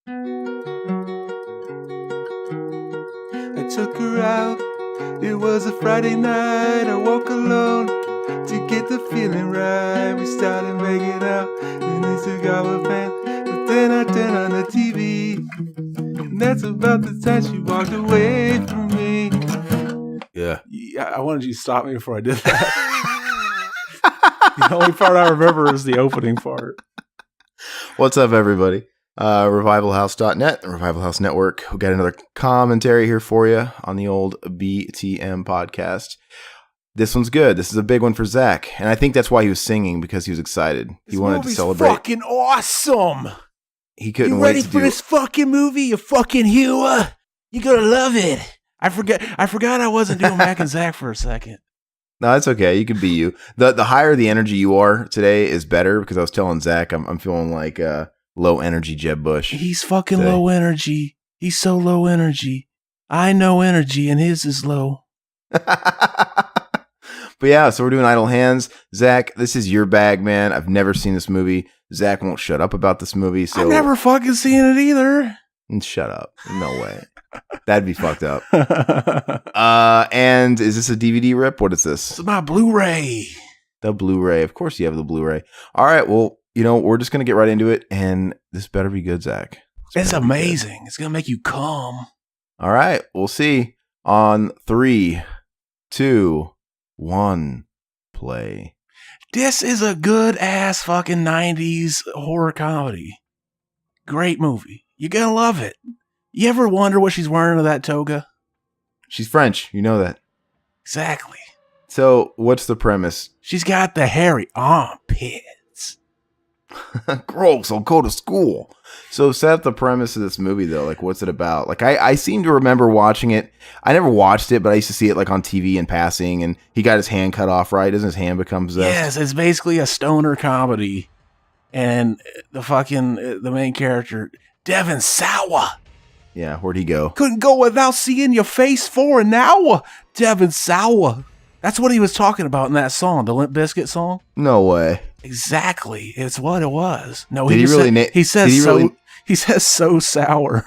I took her out, it was a Friday night. I woke alone to get the feeling right. We started making out in the cigar van, but then I turned on the TV, and that's about the time she walked away from me. Yeah. I wanted you to stop me before I did that. The only part I remember is the opening part. What's up, everybody? Revivalhouse.net, the Revival House Network. We got another commentary here for you on the old BTM podcast. This one's good. This is a big one for Zach, and I think that's why he was singing, because he was excited. He wanted to celebrate. Fucking awesome. He couldn't You wait ready to for do this fucking movie, you fucking Hua? You're gonna love it. I forgot I wasn't doing Mac and Zach for a second. No, it's okay. You can be you. The higher the energy you are today is better, because I was telling Zach I'm feeling like low energy Jeb Bush. He's fucking today. low energy. He's so low energy. I know energy and his is low. But yeah, so we're doing Idle Hands. Zach, this is your bag, man. I've never seen this movie. Zach won't shut up about this movie. So I've never fucking seen it either. Shut up. No way. That'd be fucked up. And is this a DVD rip? What is this? It's my Blu-ray. The Blu-ray. Of course you have the Blu-ray. All right, well, we're just going to get right into it, and this better be good, Zach. It's amazing. It's going to make you come. All right, we'll see on 3, 2, 1, play. This is a good-ass fucking 90s horror comedy. Great movie. You're going to love it. You ever wonder what she's wearing to that toga? She's French. You know that. Exactly. So, what's the premise? She's got the hairy armpits. Gross, I'll go to school. So set up the premise of this movie, though. Like, what's it about? Like, I seem to remember watching it. I never watched it, but I used to see it like on TV in passing, and he got his hand cut off, right? Doesn't his hand become possessed? Yes, it's basically a stoner comedy. And the main character, Devin Sawa. Yeah, where'd he go? Couldn't go without seeing your face for an hour, Devin Sawa. That's what he was talking about in that song, the Limp Bizkit song. No way. Exactly. It's what it was. No, Did he really? He says so sour.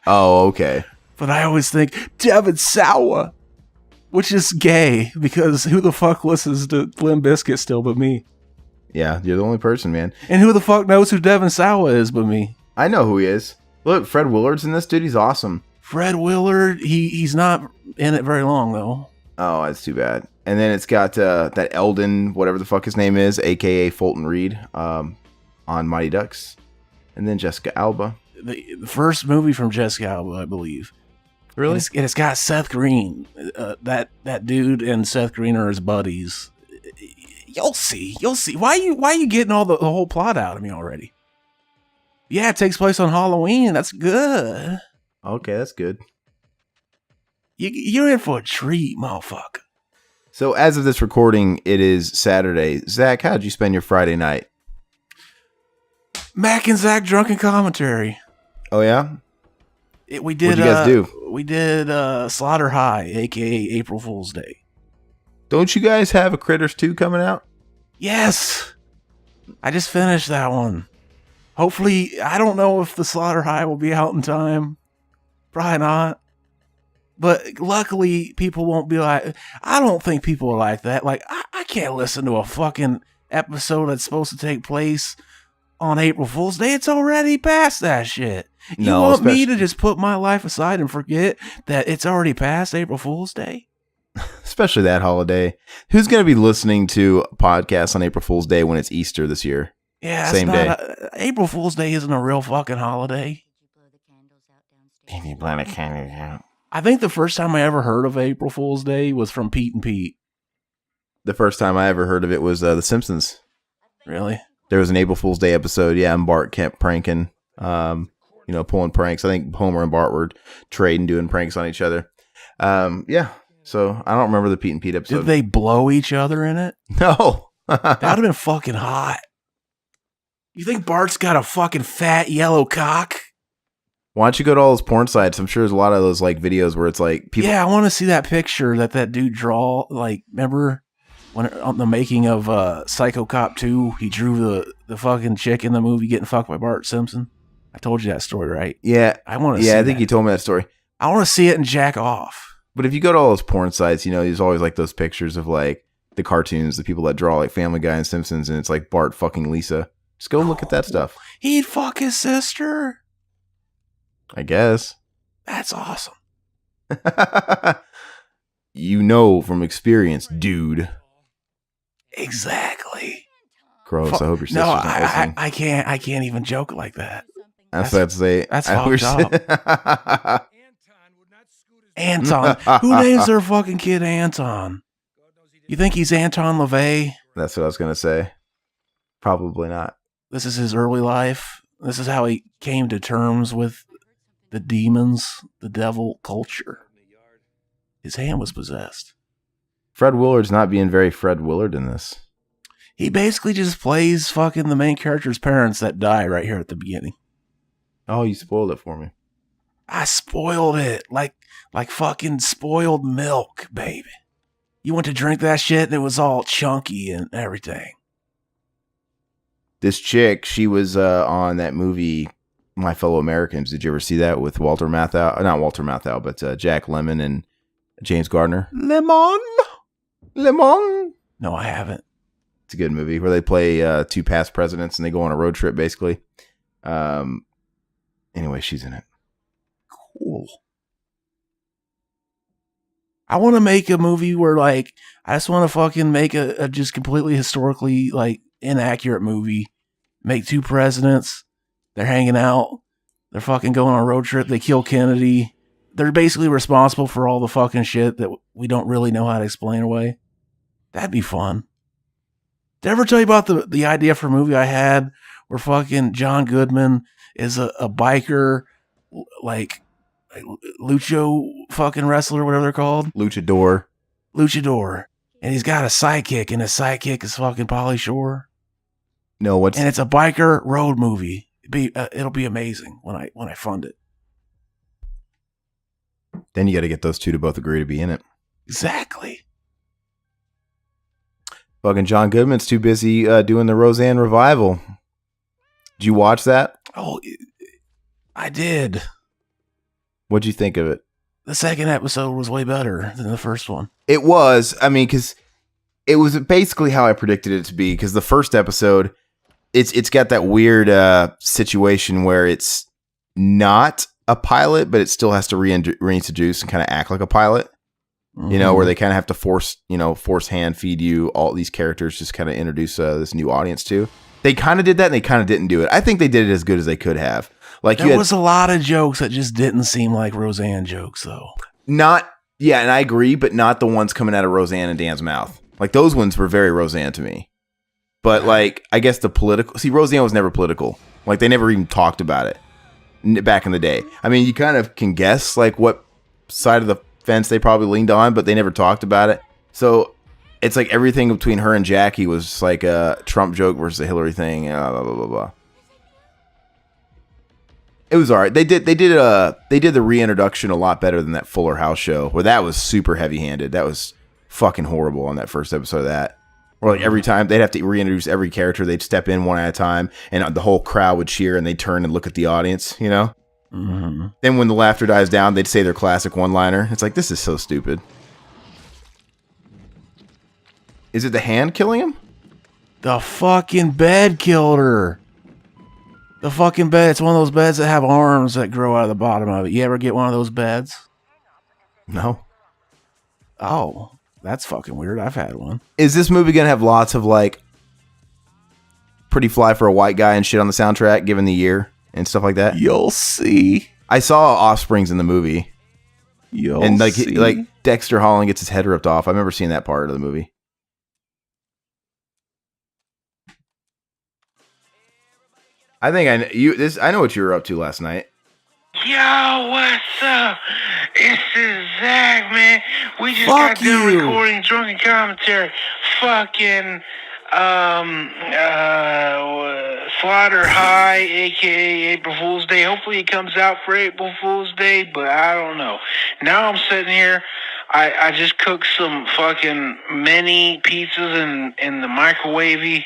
Oh, okay. But I always think Devin Sawa, which is gay, because who the fuck listens to Limp Bizkit still but me? Yeah, you're the only person, man. And who the fuck knows who Devin Sawa is but me? I know who he is. Look, Fred Willard's in this, dude. He's awesome. Fred Willard, he's not in it very long, though. Oh, that's too bad. And then it's got that Eldon, whatever the fuck his name is, a.k.a. Fulton Reed, on Mighty Ducks. And then Jessica Alba. The first movie from Jessica Alba, I believe. Really? And it's got Seth Green. That dude and Seth Green are his buddies. You'll see. Why you getting all the whole plot out of me already? Yeah, it takes place on Halloween. That's good. Okay, that's good. You're in for a treat, motherfucker. So as of this recording, it is Saturday. Zach, how'd you spend your Friday night? Mac and Zach drunken commentary. Oh, yeah? We did. What'd you guys do? We did Slaughter High, a.k.a. April Fool's Day. Don't you guys have a Critters 2 coming out? Yes. I just finished that one. Hopefully, I don't know if the Slaughter High will be out in time. Probably not. But luckily, people won't be like, I don't think people are like that. Like, I can't listen to a fucking episode that's supposed to take place on April Fool's Day. It's already past that shit. You want me to just put my life aside and forget that it's already past April Fool's Day? Especially that holiday. Who's going to be listening to podcasts on April Fool's Day when it's Easter this year? Yeah, same day. April Fool's Day isn't a real fucking holiday. Can you blow the candles out? I think the first time I ever heard of April Fool's Day was from Pete and Pete. The first time I ever heard of it was The Simpsons. Really? There was an April Fool's Day episode. Yeah, and Bart kept pranking, pulling pranks. I think Homer and Bart were trading, doing pranks on each other. Yeah. So I don't remember the Pete and Pete episode. Did they blow each other in it? No. That would have been fucking hot. You think Bart's got a fucking fat yellow cock? Why don't you go to all those porn sites? I'm sure there's a lot of those like videos where it's like people. Yeah, I want to see that picture that dude draw. Like, remember when on the making of Psycho Cop 2, he drew the fucking chick in the movie getting fucked by Bart Simpson. I told you that story, right? Yeah. I want to see Yeah, I think that. you told me that story. I want to see it and jack off. But if you go to all those porn sites, you know, there's always like those pictures of like the cartoons, the people that draw like Family Guy and Simpsons, and it's like Bart fucking Lisa. Just go look at that stuff. He'd fuck his sister. I guess. That's awesome. You know from experience, dude. Exactly. Gross. I hope your sister's not listening. I can't even joke like that. That's what I'd say. That's fucked up. Anton. Who names their fucking kid Anton? You think he's Anton LaVey? That's what I was going to say. Probably not. This is his early life. This is how he came to terms with the demons, the devil culture. His hand was possessed. Fred Willard's not being very Fred Willard in this. He basically just plays fucking the main character's parents that die right here at the beginning. Oh, you spoiled it for me. I spoiled it like fucking spoiled milk, baby. You went to drink that shit and it was all chunky and everything. This chick, she was on that movie, My Fellow Americans. Did you ever see that with Walter Matthau? Not Walter Matthau, but Jack Lemmon and James Gardner. Lemon? No, I haven't. It's a good movie where they play two past presidents and they go on a road trip, basically. Anyway, she's in it. Cool. I want to make a movie where, like, I just want to fucking make a just completely historically, like, inaccurate movie. Make two presidents. They're hanging out. They're fucking going on a road trip. They kill Kennedy. They're basically responsible for all the fucking shit that we don't really know how to explain away. That'd be fun. Did I ever tell you about the idea for a movie I had where fucking John Goodman is a biker, like lucho fucking wrestler, whatever they're called? Luchador. And he's got a sidekick, and his sidekick is fucking Pauly Shore. No, what's... And it's a biker road movie. It'll be amazing when I fund it. Then you got to get those two to both agree to be in it. Exactly. Fucking John Goodman's too busy doing the Roseanne revival. Did you watch that? Oh, I did. What'd you think of it? The second episode was way better than the first one. It was. I mean, because it was basically how I predicted it to be. Because the first episode, it's got that weird situation where it's not a pilot, but it still has to reintroduce and kind of act like a pilot. Mm-hmm. You know, where they kind of have to force hand feed you all these characters, just kind of introduce this new audience to. They kind of did that, and they kind of didn't do it. I think they did it as good as they could have. Like there was a lot of jokes that just didn't seem like Roseanne jokes, though. And I agree, but not the ones coming out of Roseanne and Dan's mouth. Like those ones were very Roseanne to me. But like, I guess the political. See, Roseanne was never political. Like they never even talked about it back in the day. I mean, you kind of can guess like what side of the fence they probably leaned on, but they never talked about it. So it's like everything between her and Jackie was just like a Trump joke versus a Hillary thing. Blah blah blah blah. It was all right. They did the reintroduction a lot better than that Fuller House show, where that was super heavy-handed. That was fucking horrible on that first episode of that. Or like every time they'd have to reintroduce every character, they'd step in one at a time, and the whole crowd would cheer, and they'd turn and look at the audience. You know. Mm-hmm. Then when the laughter dies down, they'd say their classic one-liner. It's like, this is so stupid. Is it the hand killing him? The fucking bed killed her. The fucking bed. It's one of those beds that have arms that grow out of the bottom of it. You ever get one of those beds? No. Oh, that's fucking weird. I've had one. Is this movie going to have lots of like Pretty Fly for a White Guy and shit on the soundtrack, given the year and stuff like that? You'll see. I saw Offsprings in the movie. And like Dexter Holland gets his head ripped off. I remember seeing that part of the movie. I think I know what you were up to last night. Yo, what's up? This is Zach, man. We just got done recording Drunken Commentary. Fucking, Slaughter High, a.k.a. April Fool's Day. Hopefully it comes out for April Fool's Day, but I don't know. Now I'm sitting here. I just cooked some fucking mini pizzas in the microwavey,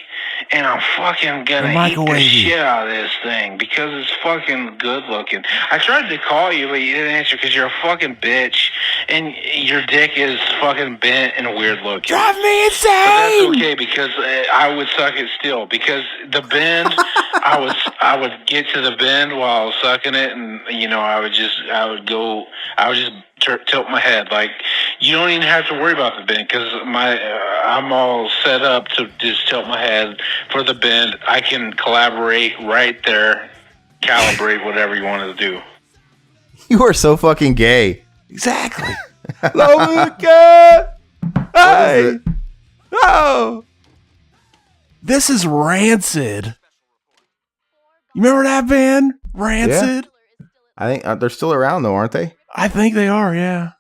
and I'm fucking gonna eat the shit out of this thing because it's fucking good looking. I tried to call you, but you didn't answer because you're a fucking bitch, and your dick is fucking bent and weird looking. Drive me insane! But that's okay because I would suck it still because the bend, I would get to the bend while I was sucking it, and I would just tilt my head. Like, you don't even have to worry about the bend because I'm all set up to just tilt my head for the bend. I can collaborate right there, calibrate whatever you want to do. You are so fucking gay. Exactly. Hey! Oh! This is Rancid. You remember that band? Rancid? Yeah. I think they're still around though, aren't they? I think they are, yeah.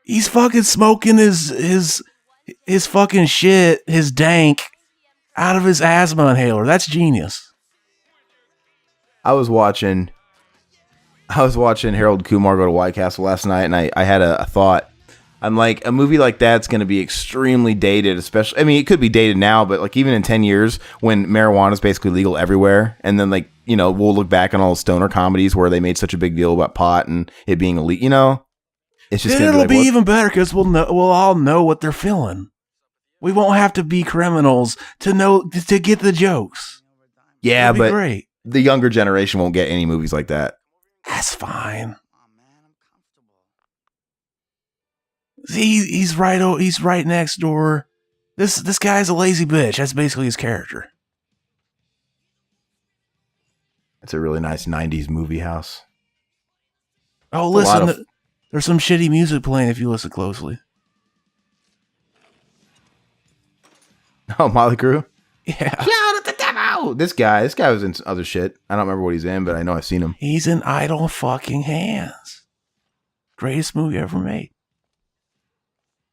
He's fucking smoking his fucking shit, his dank, out of his asthma inhaler. That's genius. I was watching Harold Kumar go to White Castle last night, and I had a thought. I'm like, a movie like that's going to be extremely dated, especially, I mean, it could be dated now, but like even in 10 years when marijuana is basically legal everywhere. And then like, we'll look back on all the stoner comedies where they made such a big deal about pot and it being elite, it's just then it'll be even better because we'll all know what they're feeling. We won't have to be criminals to get the jokes. Yeah, but great. The younger generation won't get any movies like that. That's fine. See, he's right next door. This guy's a lazy bitch. That's basically his character. It's a really nice 90s movie house. Oh, listen, there's some shitty music playing if you listen closely. Oh, Molly Crew? Yeah. Shout at the devil! This guy was in other shit. I don't remember what he's in, but I know I've seen him. He's in Idle Fucking Hands. Greatest movie ever made.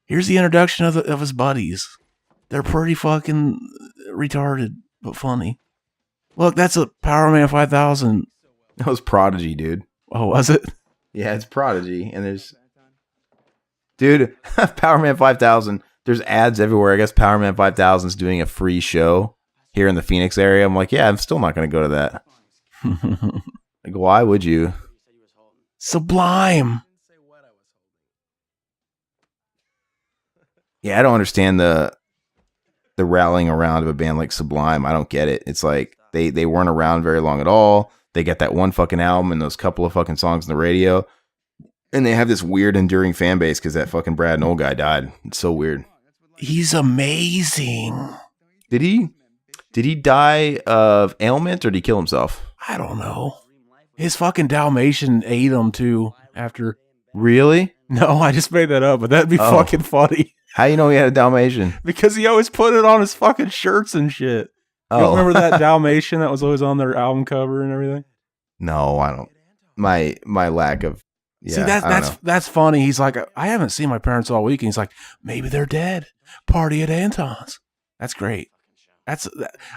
Here's the introduction of his buddies. They're pretty fucking retarded, but funny. Look, that's a Power Man 5000. That was Prodigy, dude. Oh, was it? Yeah, it's Prodigy, and there's... Dude, Power Man 5000, there's ads everywhere. I guess Power Man 5000 is doing a free show here in the Phoenix area. I'm like, yeah, I'm still not going to go to that. Like, why would you? Sublime. Yeah, I don't understand the rallying around of a band like Sublime. I don't get it. It's like they weren't around very long at all. They get that one fucking album and those couple of fucking songs on the radio. And they have this weird enduring fan base because that fucking Brad Knoll guy died. It's so weird. He's amazing. Did he die of ailment or did he kill himself? I don't know. His fucking Dalmatian ate him too after. Really? No, I just made that up, but that'd be fucking funny. How you know he had a Dalmatian? Because he always put it on his fucking shirts and shit. You don't remember that Dalmatian that was always on their album cover and everything? No, I don't. My lack of... Yeah, see, that's funny. He's like, I haven't seen my parents all week. And he's like, maybe they're dead. Party at Anton's. That's great.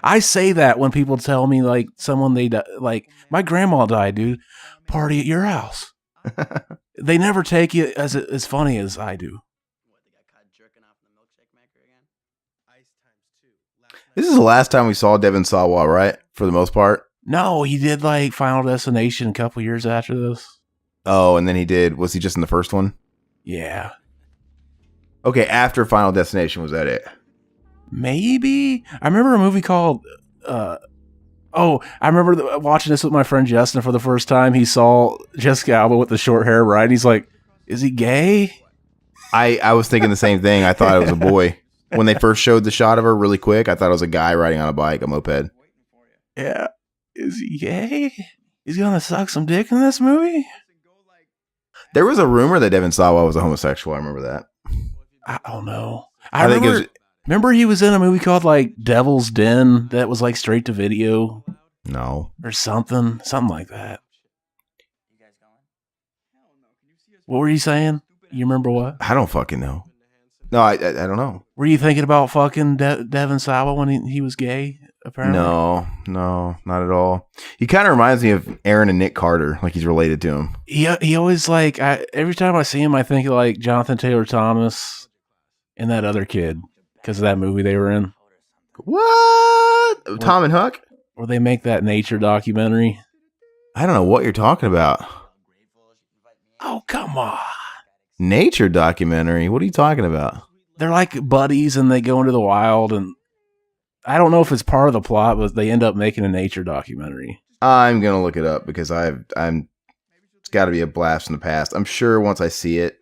I say that when people tell me like someone like my grandma died, dude. Party at your house. They never take it as funny as I do. This is the last time we saw Devin Sawa, right? For the most part. No, he did like Final Destination a couple years after this. Oh, and then was he just in the first one? Yeah. Okay, after Final Destination, was that it? Maybe. I remember a movie called, I remember watching this with my friend Justin for the first time. He saw Jessica Alba with the short hair, right? And he's like, is he gay? I was thinking the same thing. I thought it was a boy. When they first showed the shot of her really quick, I thought it was a guy riding on a bike, a moped. Yeah. Is he gay? He's gonna suck some dick in this movie? There was a rumor that Devin Sawa was a homosexual. I remember that. I don't know. Remember he was in a movie called like Devil's Den that was like straight to video? No. Or something like that. What were you saying? You remember what? I don't fucking know. No, I don't know. Were you thinking about fucking Devin Sawa when he was gay? Apparently, no, not at all. He kind of reminds me of Aaron and Nick Carter, like he's related to him. He always like every time I see him, I think of like Jonathan Taylor Thomas, and that other kid because of that movie they were in. What? Tom and Huck? Where they make that nature documentary. I don't know what you're talking about. Oh, come on. Nature documentary? What are you talking about? They're like buddies and they go into the wild, and I don't know if it's part of the plot, but they end up making a nature documentary. I'm going to look it up because it's got to be a blast from the past. I'm sure once I see it,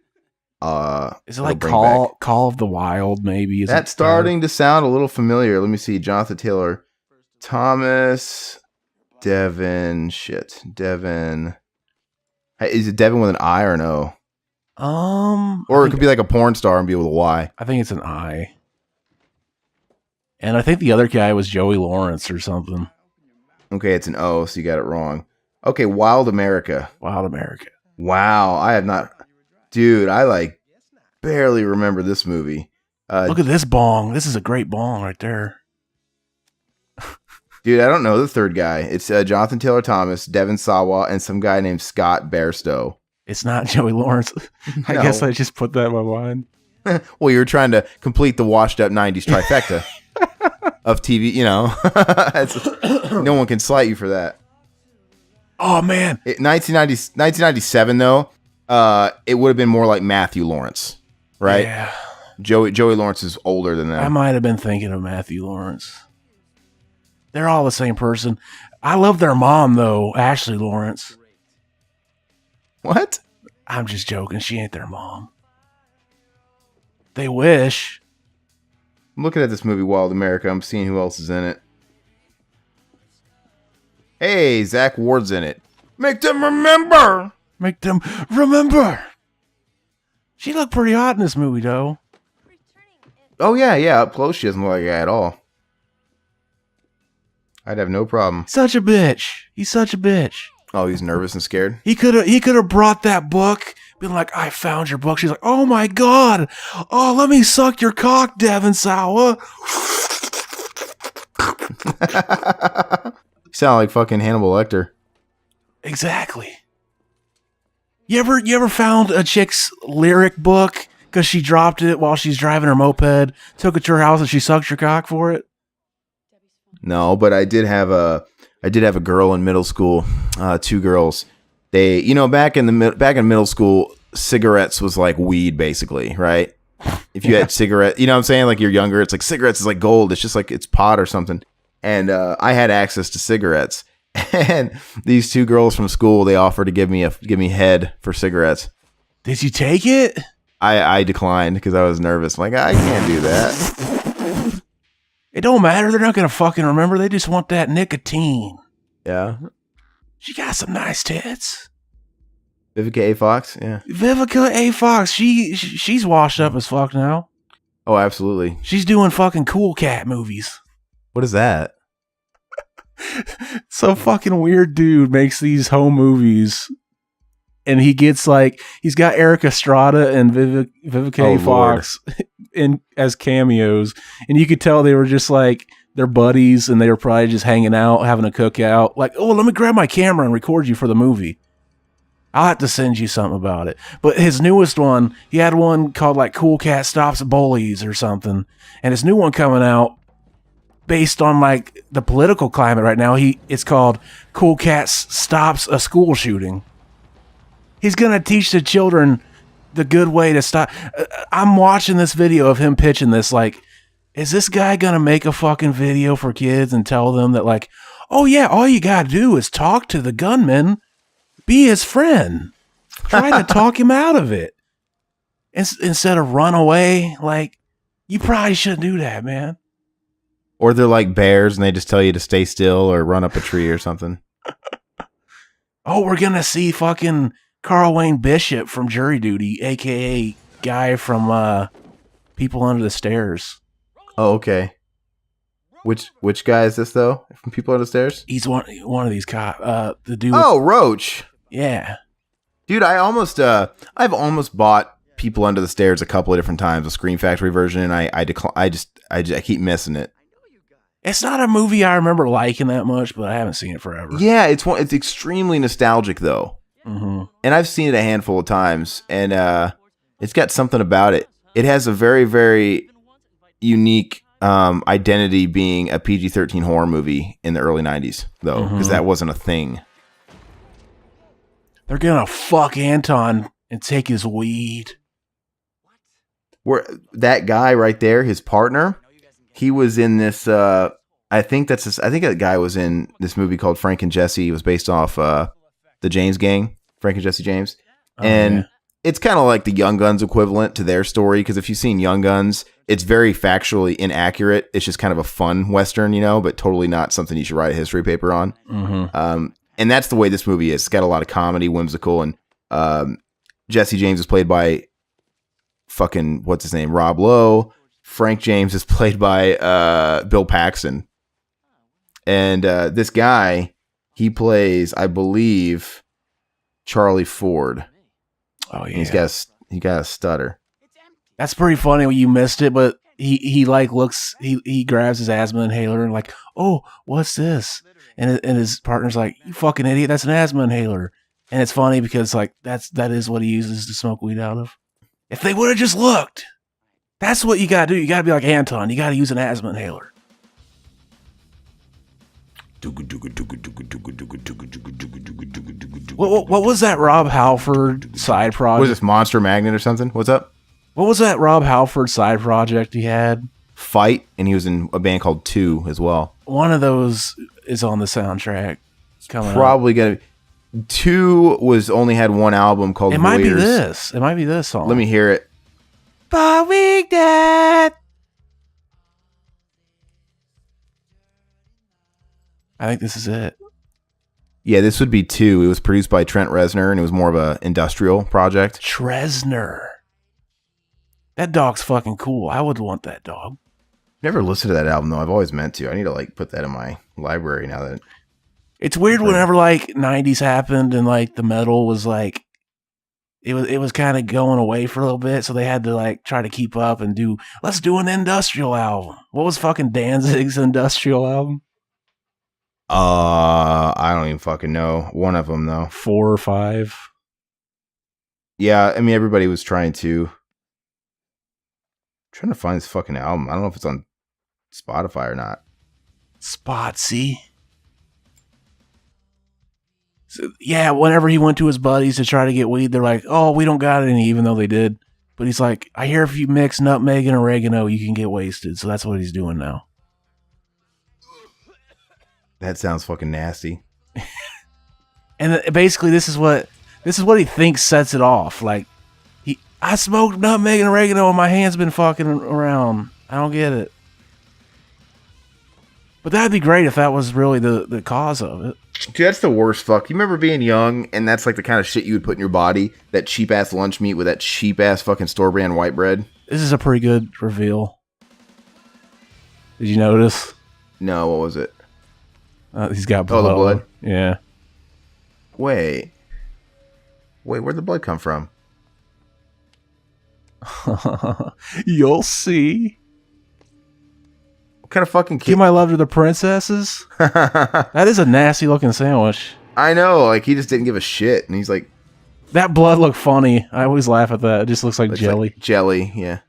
is it like Call of the Wild, maybe? That's starting to sound a little familiar. Let me see. Jonathan Taylor, Thomas, Devin. Hey, is it Devin with an I or an O? Or it could be like a porn star and be with a Y. I think it's an I. And I think the other guy was Joey Lawrence or something. Okay, it's an O, so you got it wrong. Okay, Wild America. Wild America. Wow, I have not... Dude, I like barely remember this movie. Look at this bong. This is a great bong right there. Dude, I don't know the third guy. It's Jonathan Taylor Thomas, Devin Sawa, and some guy named Scott Bairstow. It's not Joey Lawrence. I guess I just put that in my mind. Well, you were trying to complete the washed up 90s trifecta of TV, you know. No one can slight you for that. Oh, man. 1997, though, it would have been more like Matthew Lawrence, right? Yeah. Joey Lawrence is older than that. I might have been thinking of Matthew Lawrence. They're all the same person. I love their mom, though, Ashley Lawrence. What? I'm just joking. She ain't their mom. They wish. I'm looking at this movie, Wild America. I'm seeing who else is in it. Hey, Zach Ward's in it. Make them remember. Make them remember. She looked pretty hot in this movie, though. Oh, yeah. Up close, she doesn't look like that at all. I'd have no problem. Such a bitch. He's such a bitch. Oh, he's nervous and scared? He could have brought that book, been like, I found your book. She's like, oh my God. Oh, let me suck your cock, Devin Sawa. You sound like fucking Hannibal Lecter. Exactly. You ever found a chick's lyric book because she dropped it while she's driving her moped, took it to her house, and she sucked your cock for it? No, but I did have a girl in middle school, two girls. They, you know, back in middle school, cigarettes was like weed, basically, right? If you had cigarette, you know what I'm saying? Like you're younger, it's like cigarettes is like gold. It's just like it's pot or something. And I had access to cigarettes. And these two girls from school, they offered to give me head for cigarettes. Did you take it? I declined because I was nervous. Like, I can't do that. It don't matter. They're not going to fucking remember. They just want that nicotine. Yeah. She got some nice tits. Vivica A. Fox? Yeah. Vivica A. Fox. She's washed up as fuck now. Oh, absolutely. She's doing fucking Cool Cat movies. What is that? Some fucking weird dude makes these home movies. And he gets he's got Eric Estrada and Vivica A. Fox as cameos. And you could tell they were just they're buddies and they were probably just hanging out, having a cookout. Like, oh, let me grab my camera and record you for the movie. I'll have to send you something about it. But his newest one, he had one called Cool Cat Stops Bullies or something. And his new one coming out based on the political climate right now, it's called Cool Cat Stops a School Shooting. He's going to teach the children the good way to stop. I'm watching this video of him pitching this. Is this guy going to make a fucking video for kids and tell them that oh yeah, all you got to do is talk to the gunman, be his friend, try to talk him out of it instead of run away. You probably shouldn't do that, man. Or they're like bears and they just tell you to stay still or run up a tree or something. Oh, we're going to see fucking Carl Wayne Bishop from Jury Duty, a.k.a. guy from People Under the Stairs. Oh, okay. Which guy is this, though? From People Under the Stairs? He's one of these cops. The dude. Oh, Roach. Yeah. Dude, I've almost bought People Under the Stairs a couple of different times, a Scream Factory version, and I keep missing it. It's not a movie I remember liking that much, but I haven't seen it forever. Yeah, it's extremely nostalgic, though. Mm-hmm. And I've seen it a handful of times, and it's got something about it. it has a very, very unique identity being a PG-13 horror movie in the early 90s, though, because that wasn't a thing. They're gonna fuck Anton and take his weed. Where that guy right there, his partner, he was in this. I think that guy was in this movie called Frank and Jesse. It was based off the James Gang, Frank and Jesse James, and it's kind of like the Young Guns equivalent to their story. Because if you've seen Young Guns, it's very factually inaccurate. It's just kind of a fun Western, but totally not something you should write a history paper on. And that's the way this movie is. It's got a lot of comedy, whimsical, and Jesse James is played by fucking, what's his name? Rob Lowe. Frank James is played by Bill Paxton. And this guy, he plays, I believe, Charlie Ford. Oh yeah, he got a stutter. That's pretty funny when you missed it, but he like looks, he grabs his asthma inhaler and like, oh, what's this? And his partner's like, you fucking idiot, that's an asthma inhaler. And it's funny because like that is what he uses to smoke weed out of. If they would have just looked, that's what you gotta do. You gotta be like Anton. You gotta use an asthma inhaler. What was that Rob Halford side project? Was this Monster Magnet or something? What's up? What was that Rob Halford side project he had? Fight, and he was in a band called Two as well. One of those is on the soundtrack. Probably gonna. Two was only had one album called. It might be this. It might be this song. Let me hear it. Dad. I think this is it. Yeah, this would be Two. It was produced by Trent Reznor, and it was more of an industrial project. Tresner. That dog's fucking cool. I would want that dog. Never listened to that album though. I've always meant to. I need to like put that in my library now that. It's weird whenever like 90s happened and like the metal was like it was kind of going away for a little bit, so they had to like try to keep up and let's do an industrial album. What was fucking Danzig's industrial album? I don't even fucking know. One of them though. 4 or 5. Yeah, I mean everybody was trying to find this fucking album. I don't know if it's on Spotify or not. Spotsy. So, yeah, whenever he went to his buddies to try to get weed, they're like, oh, we don't got any, even though they did. But he's like, I hear if you mix nutmeg and oregano, you can get wasted. So that's what he's doing now. That sounds fucking nasty. And basically, this is what he thinks sets it off. Like, I smoked nutmeg and oregano and my hand's been fucking around. I don't get it. But that'd be great if that was really the cause of it. Dude, that's the worst fuck. You remember being young and that's like the kind of shit you would put in your body? That cheap ass lunch meat with that cheap ass fucking store brand white bread? This is a pretty good reveal. Did you notice? No, what was it? He's got blood. Oh, the blood? Yeah. Wait, where'd the blood come from? You'll see. What kind of fucking kid? Give my love to the princesses. That is a nasty looking sandwich. I know, like he just didn't give a shit, and he's like, that blood looked funny. I always laugh at that. It just looks like jelly. Like jelly, yeah.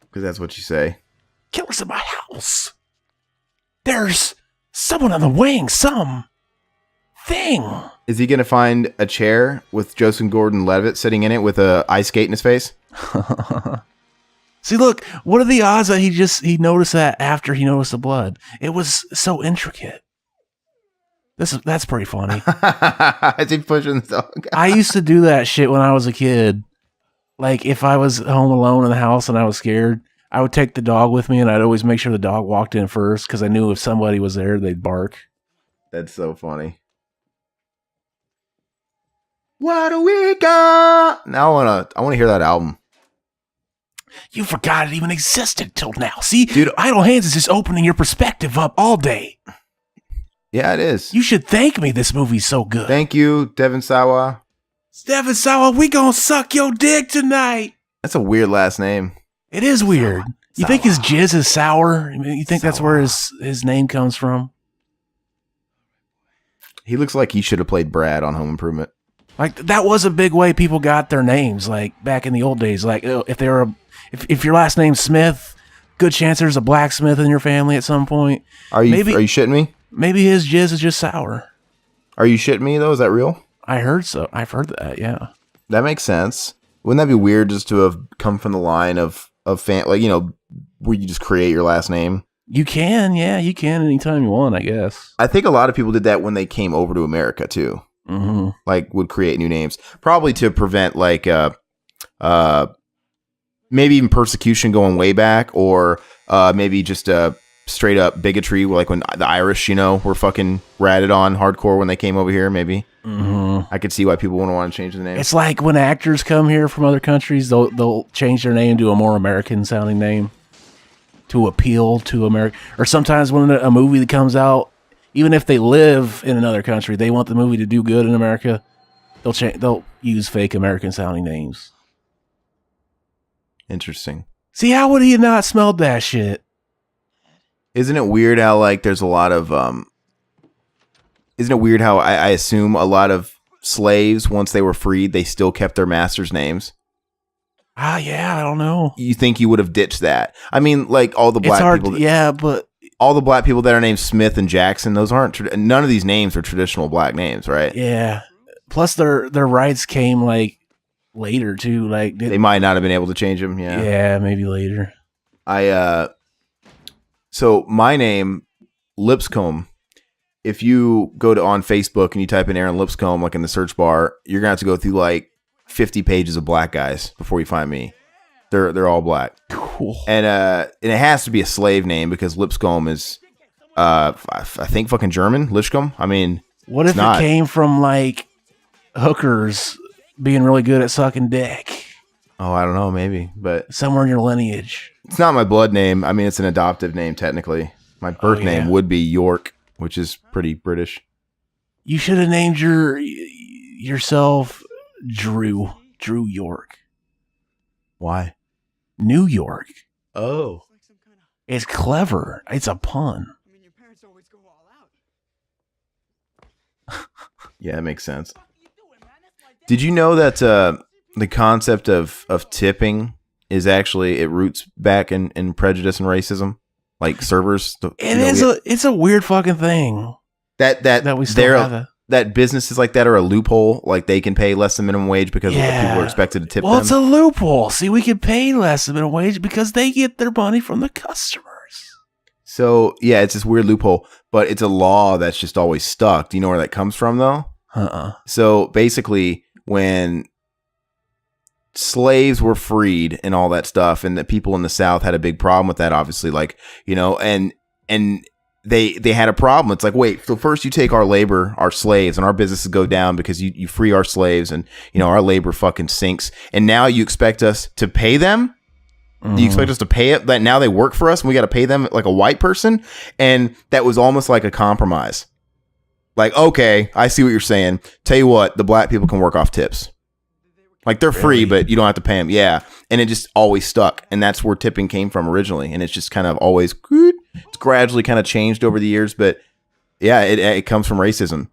Because that's what you say. Killers in my house. There's someone on the wing. Some thing. Is he gonna find a chair with Joseph Gordon-Levitt sitting in it with a ice skate in his face? See, look, what are the odds that he noticed that after he noticed the blood? It was so intricate. That's pretty funny. Is he pushing the dog? I used to do that shit when I was a kid. Like if I was home alone in the house and I was scared, I would take the dog with me and I'd always make sure the dog walked in first because I knew if somebody was there, they'd bark. That's so funny. What do we got? Now I want to hear that album. You forgot it even existed till now. See, dude, Idle Hands is just opening your perspective up all day. Yeah, it is. You should thank me. This movie's so good. Thank you, Devin Sawa. Devin Sawa, we gonna suck your dick tonight. That's a weird last name. It is weird. You think his jizz is sour? I mean, you think that's where his name comes from? He looks like he should have played Brad on Home Improvement. Like that was a big way people got their names. Like back in the old days, like if they were, if your last name's Smith, good chance there's a blacksmith in your family at some point. Are you shitting me? Maybe his jizz is just sour. Are you shitting me though? Is that real? I heard so. I've heard that. Yeah. That makes sense. Wouldn't that be weird just to have come from the line of like, you know, where you just create your last name? You can, yeah, you can anytime you want, I guess. I think a lot of people did that when they came over to America too. Mm-hmm. Like would create new names, probably to prevent like maybe even persecution going way back, or maybe just straight up bigotry, like when the Irish, you know, were fucking ratted on hardcore when they came over here. Maybe I could see why people wouldn't want to change the name. It's like when actors come here from other countries, they'll change their name to a more American sounding name to appeal to America. Or sometimes when a movie that comes out, even if they live in another country, they want the movie to do good in America, they'll use fake American sounding names. Interesting. See, how would he have not smelled that shit? Isn't it weird how like there's a lot of isn't it weird how I assume a lot of slaves, once they were freed, they still kept their masters' names? Yeah, I don't know. You think you would have ditched that? I mean, like all the black people. But all the black people that are named Smith and Jackson, those aren't. None of these names are traditional black names, right? Yeah. Plus, their rights came like later too. Like they might not have been able to change them. Yeah. Yeah, maybe later. So my name, Lipscomb. If you go to on Facebook and you type in Aaron Lipscomb, like in the search bar, you're gonna have to go through like 50 pages of black guys before you find me. They're all black. Cool. And it has to be a slave name because Lipscomb is, I think fucking German. Lipscomb. I mean, what if it came from like hookers being really good at sucking dick? Oh, I don't know, maybe, but somewhere in your lineage. It's not my blood name. I mean, it's an adoptive name technically. My birth name would be York, which is pretty British. You should have named yourself Drew York. Why? New York. Oh. It's clever. It's a pun. I mean, your parents always go all out. Yeah, it makes sense. Did you know that the concept of tipping is actually, it roots back in prejudice and racism? Like servers. It's a weird fucking thing. That we still have that businesses like that are a loophole, like they can pay less than minimum wage because people are expected to tip them. Well, it's a loophole. See, we can pay less than minimum wage because they get their money from the customers. So, yeah, it's this weird loophole, but it's a law that's just always stuck. Do you know where that comes from, though? So, basically, when slaves were freed and all that stuff, and the people in the South had a big problem with that, obviously, like, you know, and they had a problem. It's like, wait, so first you take our labor, our slaves, and our businesses go down because you free our slaves, and you know our labor fucking sinks, and now you expect us to pay them? Do you expect us to pay it? That now they work for us and we got to pay them like a white person? And that was almost like a compromise. Like, okay, I see what you're saying. Tell you what, the black people can work off tips. Like they're free, but you don't have to pay them. Yeah. And it just always stuck. And that's where tipping came from originally. And it's just kind of always, it's gradually kind of changed over the years. But yeah, it comes from racism.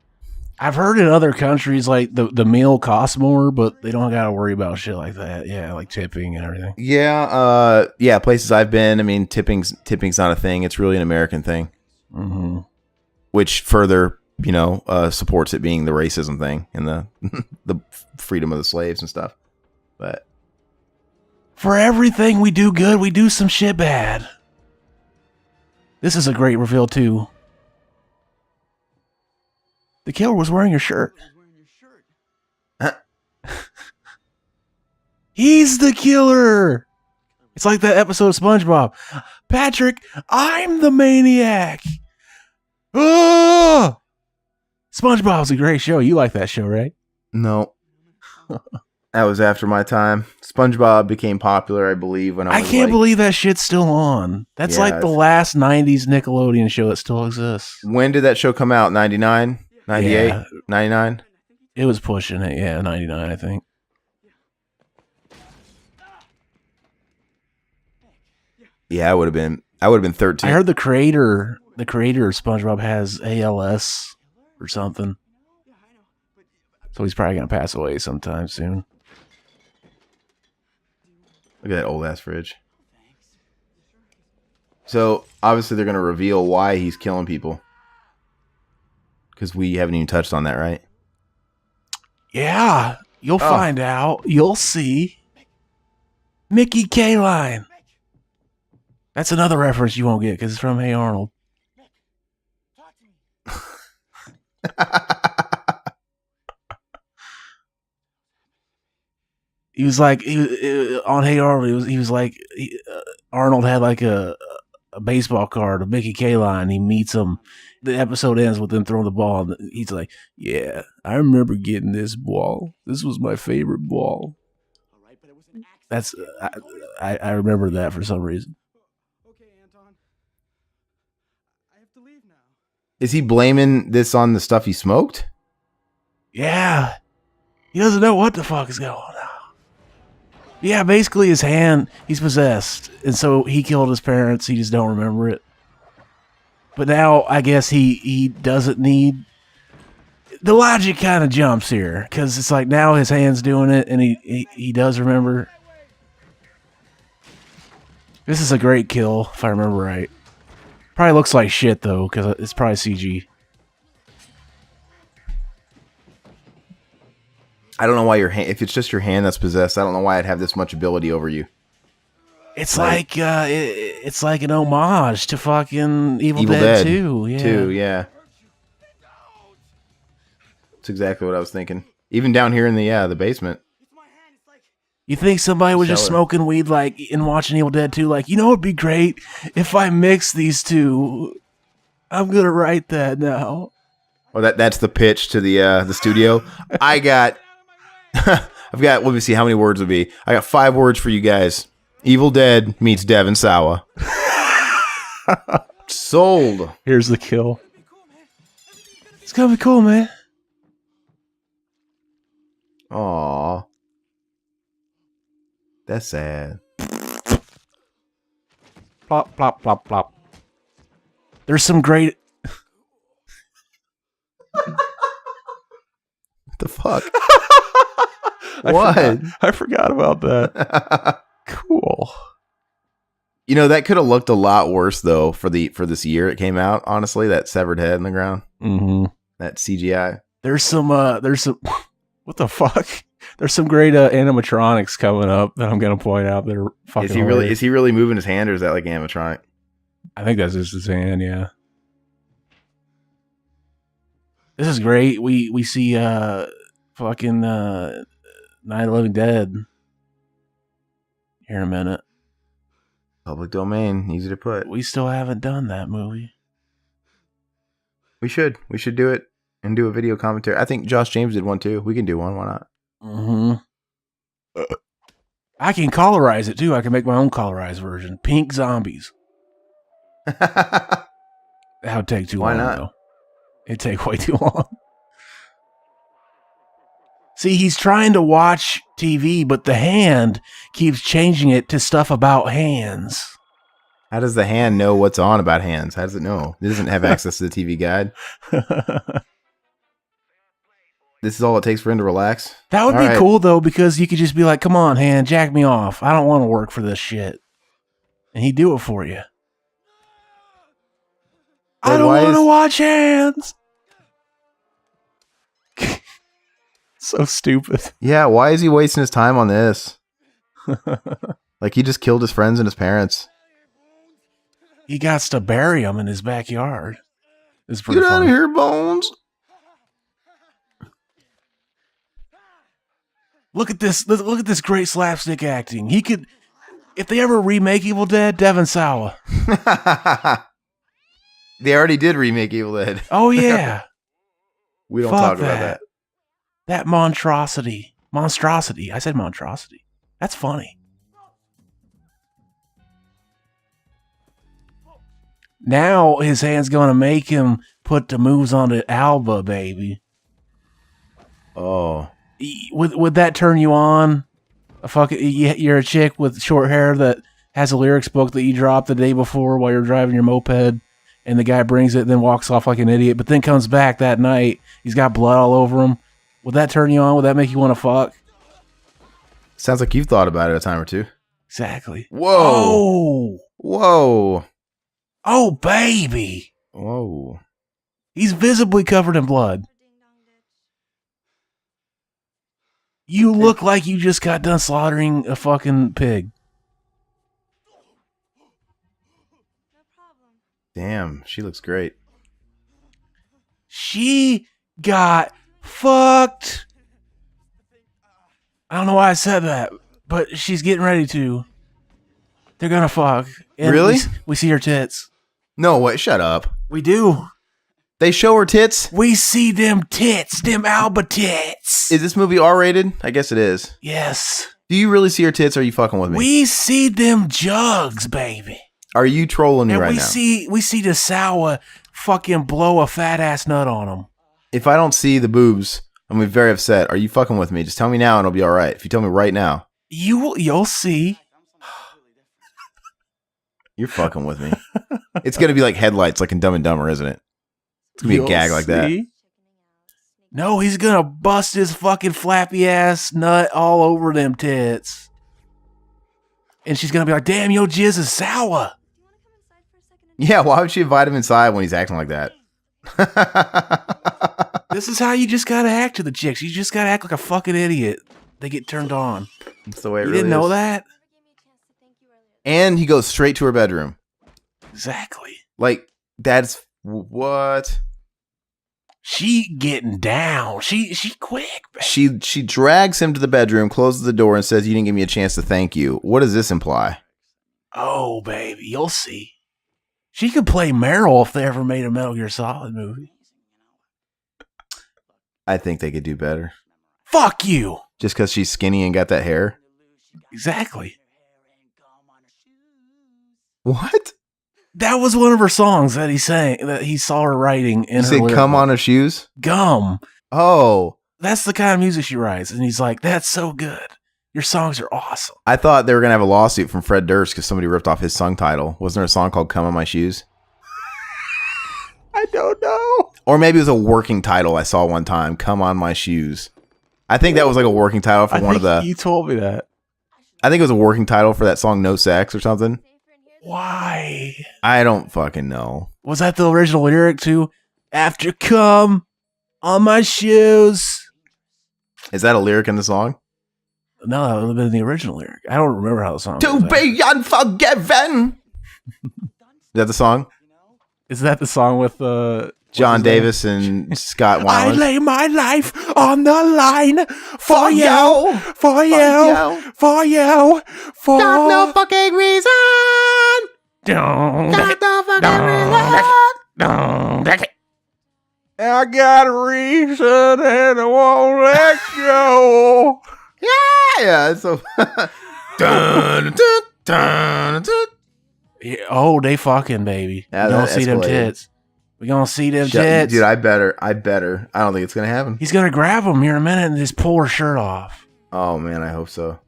I've heard in other countries, like the meal costs more, but they don't got to worry about shit like that. Yeah, like tipping and everything. Yeah. Yeah, places I've been, I mean, tipping's not a thing. It's really an American thing. Mm-hmm. Which further, you know, supports it being the racism thing and the freedom of the slaves and stuff. But for everything we do good, we do some shit bad. This is a great reveal too. The killer was wearing your shirt. He's the killer. It's like that episode of SpongeBob. Patrick, I'm the maniac. Oh! SpongeBob's a great show. You like that show, right? No. That was after my time. SpongeBob became popular, I believe, when I can't believe that shit's still on. That's like the last 90s Nickelodeon show that still exists. When did that show come out? 99? 98? Yeah. 99? It was pushing it. Yeah, 99, I think. Yeah, I would have been 13. I heard the creator of SpongeBob has ALS or something. So he's probably gonna pass away sometime soon. Look at that old ass fridge. So obviously they're gonna reveal why he's killing people. Because we haven't even touched on that, right? Yeah, you'll find out. You'll see. Mickey K-Line. That's another reference you won't get because it's from Hey Arnold. He was like on Hey Arnold. He was like Arnold had like a baseball card of Mickey K-Line. He meets him. The episode ends with them throwing the ball. And he's like, "Yeah, I remember getting this ball. This was my favorite ball." That's I remember that for some reason. Okay, Anton. I have to leave now. Is he blaming this on the stuff he smoked? Yeah, he doesn't know what the fuck is going on. Yeah, basically his hand, he's possessed, and so he killed his parents. He just don't remember it. But now I guess he doesn't need. The logic kind of jumps here because it's like now his hand's doing it, and he does remember. This is a great kill, if I remember right. Probably looks like shit, though, because it's probably CG. I don't know why your hand... If it's just your hand that's possessed, I don't know why I'd have this much ability over you. It's like it's like an homage to fucking Evil Dead 2. Yeah. 2, yeah. That's exactly what I was thinking. Even down here in the basement. You think somebody was just smoking weed like and watching Evil Dead 2 like, you know it'd be great if I mix these two. I'm gonna write that now. Oh, that's the pitch to the studio. I've got let me see how many words would be. I got 5 words for you guys. Evil Dead meets Devin Sawa. Sold. Here's the kill. It's gonna be cool, man. Aw. That's sad. Plop, plop, plop, plop. There's some great... What the fuck? What? I forgot about that. Cool. You know, that could have looked a lot worse though for this year it came out, honestly, that severed head in the ground. Mm-hmm. That CGI. There's some What the fuck? There's some great animatronics coming up that I'm gonna point out that are fucking hilarious. Is he really moving his hand, or is that like animatronic? I think that's just his hand, yeah. This is great. We see fucking Night of the Living Dead here in a minute. Public domain, easy to put. We still haven't done that movie. We should do it and do a video commentary. I think Josh James did one too. We can do one. Why not? Mm-hmm. I can colorize it too. I can make my own colorized version. Pink zombies. That would take too long. Why not? Though. It'd take way too long. See, he's trying to watch TV, but the hand keeps changing it to stuff about hands. How does the hand know what's on about hands? How does it know? It doesn't have access to the TV guide. This is all it takes for him to relax? That would be cool, though, because you could just be like, come on, hand, jack me off. I don't want to work for this shit. And he'd do it for you. I don't want to watch hands. So stupid. Yeah, why is he wasting his time on this? Like, he just killed his friends and his parents. He got to bury them in his backyard. It's pretty funny. Out of here, Bones. Look at this. Look at this great slapstick acting. He could, if they ever remake Evil Dead, Devin Sawa. They already did remake Evil Dead. Oh, yeah. We don't talk about that. That monstrosity. Monstrosity. I said monstrosity. That's funny. Now his hand's going to make him put the moves on the Alba, baby. Oh. Would that turn you on? You're a chick with short hair that has a lyrics book that you dropped the day before while you're driving your moped, and the guy brings it and then walks off like an idiot, but then comes back that night. He's got blood all over him Would that turn you on? Would that make you want to fuck? Sounds like you've thought about it a time or two. Exactly. Whoa. Whoa. Oh, baby. Whoa. He's visibly covered in blood. You look like you just got done slaughtering a fucking pig. Damn, she looks great. She got fucked. I don't know why I said that, but she's getting ready to. They're gonna fuck. And Really? We see her tits. No, wait, shut up. We do. They show her tits? We see them tits, them Alba tits. Is this movie R-rated? I guess it is. Yes. Do you really see her tits, or are you fucking with me? We see them jugs, baby. Are you trolling me And right we now? see the sour fucking blow a fat ass nut on them. If I don't see the boobs, I'm gonna be very upset. Are you fucking with me? Just tell me now and it'll be all right. If you tell me right now. You'll see. You're fucking with me. It's gonna be like headlights, like in Dumb and Dumber, isn't it? It's gonna be a gag like that. No, he's gonna bust his fucking flappy ass nut all over them tits. And she's gonna be like, damn, your jizz is sour. Yeah, why would she invite him inside when he's acting like that? This is how you just gotta act to the chicks. You just gotta act like a fucking idiot. They get turned on. That's the way it You really didn't know is. that? And he goes straight to her bedroom. Exactly. Like, that's what? She getting down. She quick. Baby. She drags him to the bedroom, closes the door, and says, "You didn't give me a chance to thank you." What does this imply? Oh, baby, you'll see. She could play Meryl if they ever made a Metal Gear Solid movie. I think they could do better. Fuck you. Just because she's skinny and got that hair? Exactly. What? That was one of her songs that he sang, that he saw her writing in You her say lyric come book. on her shoes? Gum. Oh. That's the kind of music she writes. And he's like, that's so good. Your songs are awesome. I thought they were going to have a lawsuit from Fred Durst because somebody ripped off his song title. Wasn't there a song called Come on My Shoes? I don't know. Or maybe it was a working title I saw one time. Come on My Shoes. I think that was like a working title for one of the... You told me that. I think it was a working title for that song No Sex or something. Why? I don't fucking know. Was that the original lyric too? After come on my shoes. Is that a lyric in the song? No, that would have been the original lyric. I don't remember how the song To goes. be unforgiven. Is that the song? Is that the song with John Davis and Scott I Weiland. lay my life on the line for you, for you, for you, for Got no fucking reason. Don't, Got no fucking reason. I got a reason and I won't let go. Yeah. So. Dun, dun, dun, dun. Yeah, oh, they fucking, baby. Yeah, We gonna that see them escalated. tits. We gonna see them Shut- tits. Dude, I better. I don't think it's gonna happen. He's gonna grab them here in a minute and just pull her shirt off. Oh man, I hope so.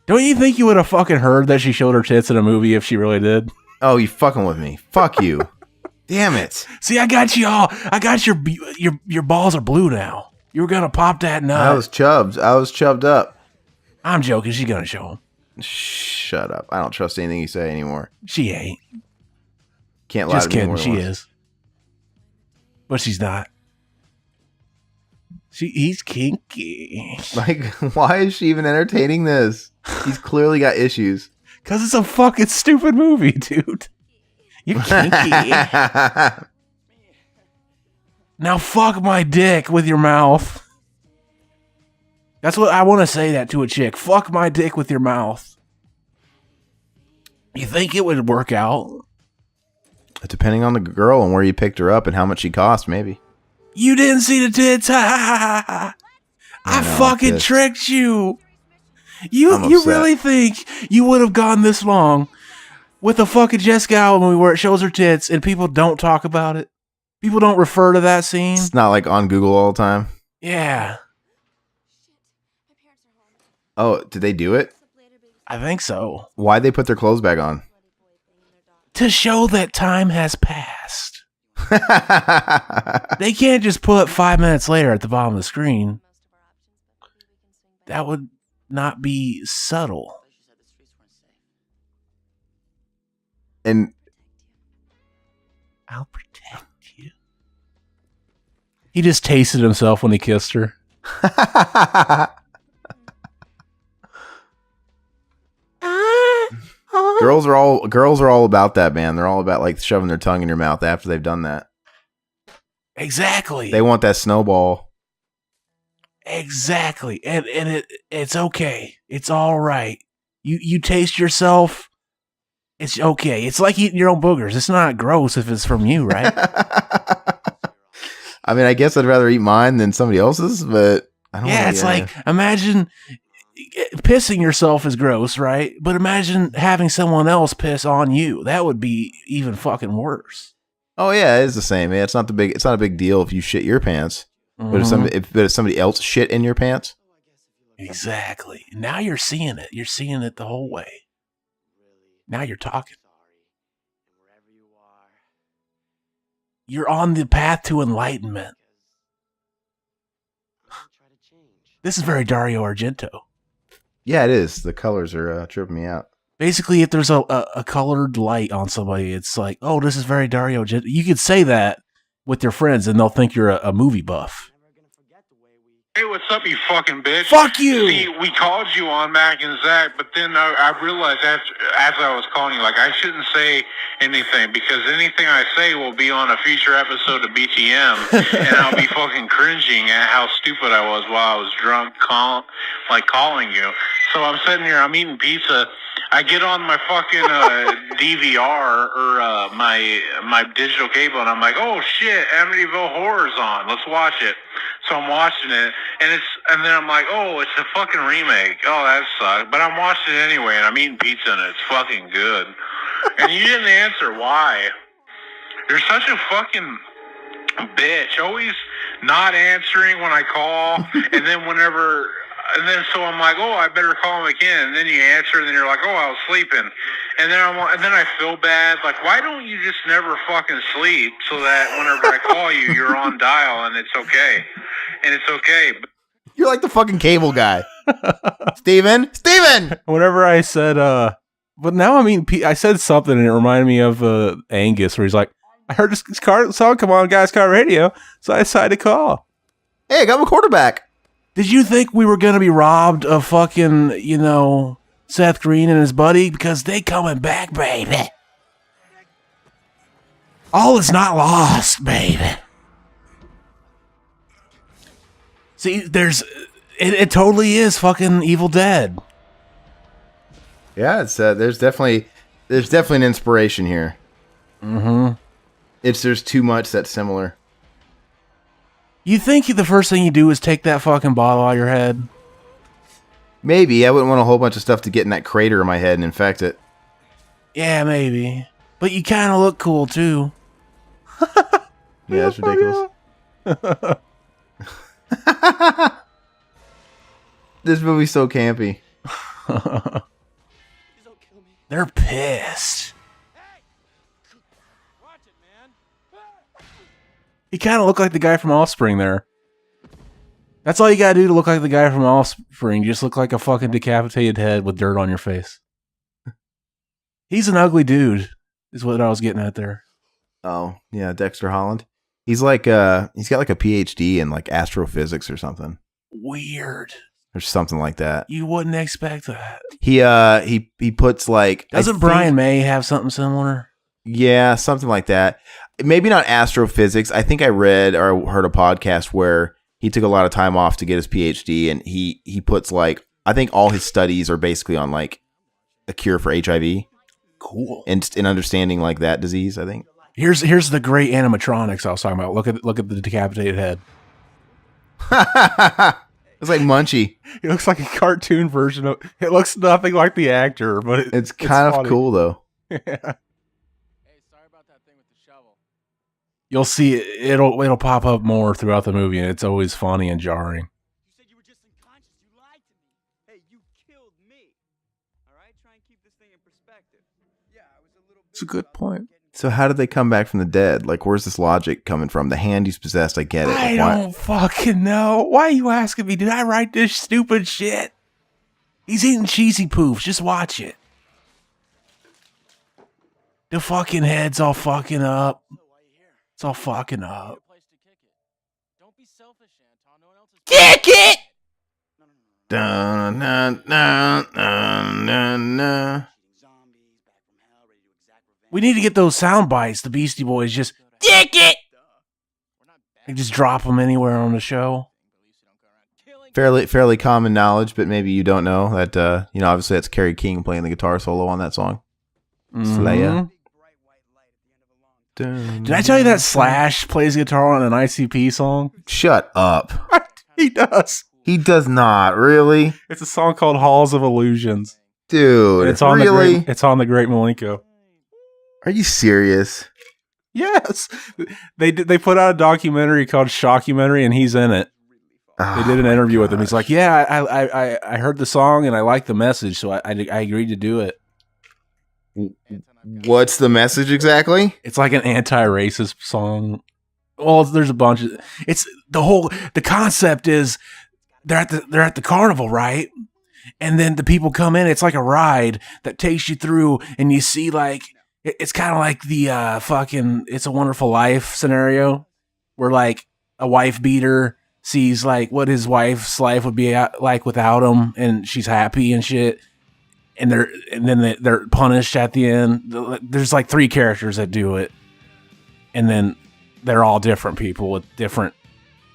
Don't you think you would have fucking heard that she showed her tits in a movie if she really did? Oh, you fucking with me? Fuck you. Damn it. See, I got you all. I got your balls are blue now. You were gonna pop that nut. I was chubbed up. I'm joking. She's gonna show him. Shut up. I don't trust anything you say anymore. She ain't. Can't lie Just to me kidding. more than She once. is. But she's not. He's kinky. Like, why is she even entertaining this? He's clearly got issues. Because it's a fucking stupid movie, dude. You're kinky. Now fuck my dick with your mouth. That's what I want to say that to a chick. Fuck my dick with your mouth. You think it would work out? Depending on the girl and where you picked her up and how much she cost, maybe. You didn't see the tits. Ha ha ha ha. I know, fucking pissed. tricked you. I'm You upset. really think you would have gone this long with a fucking Jessica Alba movie where it shows her tits and people don't talk about it? People don't refer to that scene? It's not like on Google all the time. Yeah, Oh, did they do it? I think so. Why'd they put their clothes back on? To show that time has passed. They can't just put 5 minutes later at the bottom of the screen. That would not be subtle. And I'll protect you. He just tasted himself when he kissed her. girls are all about that, man. They're all about like shoving their tongue in your mouth after they've done that. Exactly. They want that snowball. Exactly. And it's okay. It's all right. You taste yourself. It's okay. It's like eating your own boogers. It's not gross if it's from you, right? I mean, I guess I'd rather eat mine than somebody else's, but I don't know. Yeah, it's like, imagine pissing yourself is gross, right? But imagine having someone else piss on you. That would be even fucking worse. Oh yeah, it is the same. Yeah, it's not a big deal if you shit your pants. Mm-hmm. But if somebody else shit in your pants, exactly. Now you're seeing it. You're seeing it the whole way. Now you're talking. You're on the path to enlightenment. This is very Dario Argento. yeah, it is. The colors are tripping me out. Basically, if there's a colored light on somebody, it's like, oh, this is very Dario Argento. You could say that with your friends, and they'll think you're a movie buff. Hey, what's up, you fucking bitch? Fuck you! See, we called you on Mac and Zach, but then I realized as I was calling you, like, I shouldn't say anything, because anything I say will be on a future episode of BTM, and I'll be fucking cringing at how stupid I was while I was drunk calling you. So I'm sitting here, I'm eating pizza. I get on my fucking DVR or my digital cable, and I'm like, oh shit, Amityville Horror's on. Let's watch it. So I'm watching it, and then I'm like, oh, it's a fucking remake. Oh, that sucks. But I'm watching it anyway, and I'm eating pizza, and it's fucking good. And you didn't answer why. You're such a fucking bitch. Always not answering when I call, and then so I'm like, oh, I better call him again. And then you answer, and then you're like, oh, I was sleeping. And then I feel bad. Like, why don't you just never fucking sleep so that whenever I call you, you're on dial and it's okay. And it's okay. You're like the fucking cable guy. Steven! Whenever I said, but now I mean, I said something and it reminded me of Angus, where he's like, I heard this song come on Guys Car Radio, so I decided to call. Hey, I got my quarterback. Did you think we were going to be robbed of fucking, Seth Green and his buddy? Because they coming back, baby. All is not lost, baby. See, it totally is fucking Evil Dead. Yeah, it's there's definitely an inspiration here. Mm-hmm. There's too much that's similar. You think the first thing you do is take that fucking bottle out of your head? Maybe. I wouldn't want a whole bunch of stuff to get in that crater in my head and infect it. Yeah, maybe. But you kind of look cool, too. Yeah, that's ridiculous. This movie's so campy. They're pissed. You kind of look like the guy from Offspring there. That's all you gotta do to look like the guy from Offspring. You just look like a fucking decapitated head with dirt on your face. He's an ugly dude, is what I was getting at there. Oh, yeah, Dexter Holland. He's like he's got like a PhD in like astrophysics or something. Weird. Or something like that. You wouldn't expect that. He puts like Doesn't Brian May have something similar? Yeah, something like that. Maybe not astrophysics. I think I read or heard a podcast where he took a lot of time off to get his PhD, and he puts like, I think all his studies are basically on like a cure for HIV. Cool. And in understanding like that disease, I think. Here's the great animatronics I was talking about. Look at the decapitated head. It's like Munchie. He looks like a cartoon version of. It looks nothing like the actor, but it's kind of funny. Cool though. Yeah. Hey, sorry about that thing with the shovel. You'll see it'll pop up more throughout the movie, and it's always funny and jarring. You said you were just unconscious. You lied to me. Hey, you killed me. All right, try and keep this thing in perspective. Yeah, I was a little bit. It's a good point. So how did they come back from the dead? Like, where's this logic coming from? The hand he's possessed, I get it. I Like, why? don't fucking know. Why are you asking me? Did I write this stupid shit? He's eating cheesy poofs. Just watch it. The fucking head's all fucking up. It's all fucking up. Kick it! Dun, dun, dun, dun, dun, dun. We need to get those sound bites. The Beastie Boys just kick it. They just drop them anywhere on the show. Fairly common knowledge, but maybe you don't know that. Obviously that's Kerry King playing the guitar solo on that song. Slayer. Did I tell you that Slash plays guitar on an ICP song? Shut up. He does. He does not, really? It's a song called Halls of Illusions. Dude, It's on really? it's on the Great Malenko. Are you serious? Yes. They put out a documentary called Shockumentary, and he's in it. They did an interview with him. He's like, yeah, I heard the song and I liked the message, so I agreed to do it. What's the message exactly? It's like an anti-racist song. Well, there's a bunch of the concept is they're at the carnival, right? And then the people come in. It's like a ride that takes you through, and you see like it's kind of like the fucking It's a Wonderful Life scenario, where like a wife beater sees like what his wife's life would be like without him, and she's happy and shit. And then they're punished at the end. There's like 3 characters that do it, and then they're all different people with different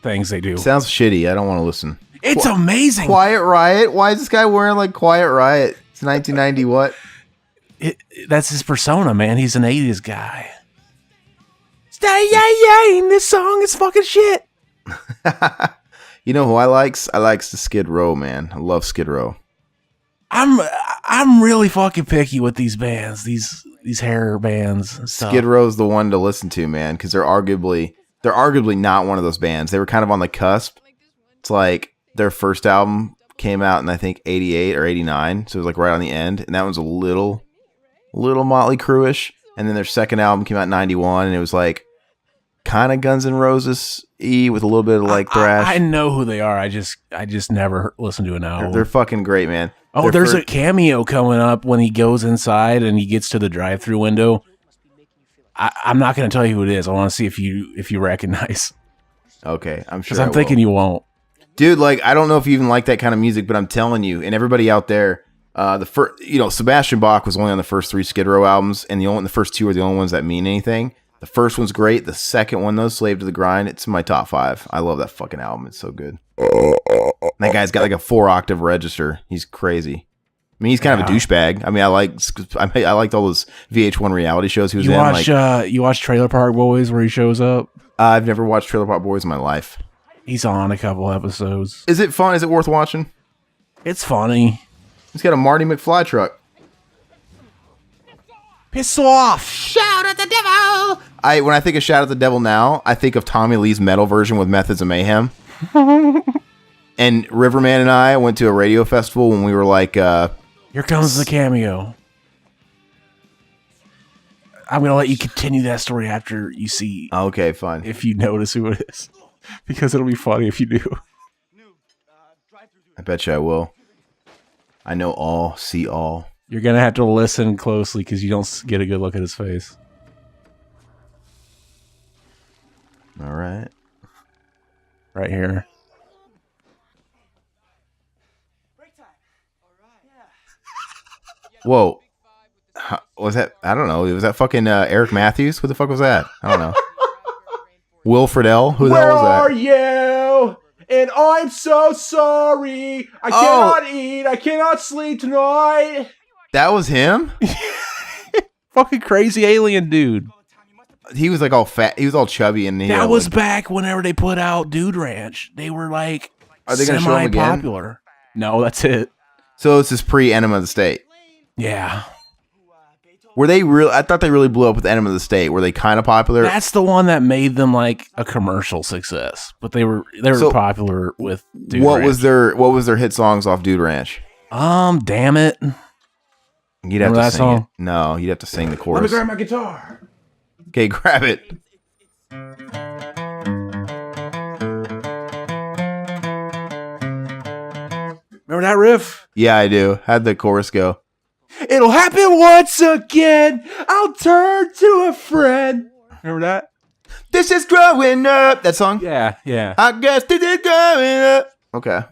things they do. Sounds shitty. I don't want to listen. It's amazing. Quiet Riot? Why is this guy wearing like Quiet Riot? It's 1990 what? That's his persona, man. He's an 80s guy. Stay yay! This song is fucking shit. You know who I likes? I likes the Skid Row, man. I love Skid Row. I'm really fucking picky with these bands, these hair bands and stuff. Skid Row's the one to listen to, man, because they're arguably not one of those bands. They were kind of on the cusp. It's like their first album came out in I think 88 or 89, so it was like right on the end, and that one's a little Motley Crue-ish. And then their second album came out in 91, and it was like kind of Guns N' Roses-y with a little bit of like thrash. I know who they are. I just never listened to an album. They're fucking great, man. Oh, there's a cameo coming up when he goes inside and he gets to the drive-through window. I'm not going to tell you who it is. I want to see if you recognize. Okay, I'm sure. Because I'm thinking you won't. Dude, like, I don't know if you even like that kind of music, but I'm telling you, and everybody out there, Sebastian Bach was only on the first 3 Skid Row albums, and the first 2 are the only ones that mean anything. The first one's great. The second one, though, Slave to the Grind, it's in my top 5. I love that fucking album. It's so good. That guy's got like a 4-octave register. He's crazy. I mean, he's kind of a douchebag. I mean, I liked all those VH1 reality shows he was in. You watch Trailer Park Boys where he shows up? I've never watched Trailer Park Boys in my life. He's on a couple episodes. Is it fun? Is it worth watching? It's funny. He's got a Marty McFly truck. Piss off! Shout at the devil! When I think of Shout at the Devil now, I think of Tommy Lee's metal version with Methods of Mayhem. And Riverman and I went to a radio festival when we were like... Here comes the cameo. I'm going to let you continue that story after you see... Okay, fine. If you notice who it is. Because it'll be funny if you do. I bet you I will. I know all, see all. You're going to have to listen closely because you don't get a good look at his face. All right. Right here. Whoa. Was that? I don't know. Was that fucking Eric Matthews? Who the fuck was that? I don't know. Will Friedle? Who the hell was that? Where are you? And I'm so sorry. I cannot eat. I cannot sleep tonight. That was him? Fucking crazy alien dude. He was like all fat. He was all chubby. And that was back whenever they put out Dude Ranch. They were like semi-popular. No, that's it. So it's just pre-Enema of the State. Yeah. Were they real? I thought they really blew up with Enema of the State. Were they kind of popular? That's the one that made them like a commercial success. But they were popular with Dude Ranch. What was their hit songs off Dude Ranch? Damn it. You'd have to sing it. No, you'd have to sing the chorus. Let me grab my guitar. Okay, grab it. Remember that riff? Yeah, I do. How'd the chorus go? It'll happen once again. I'll turn to a friend. Remember that? This is growing up. That song? Yeah, yeah. I guess this is growing up. Okay.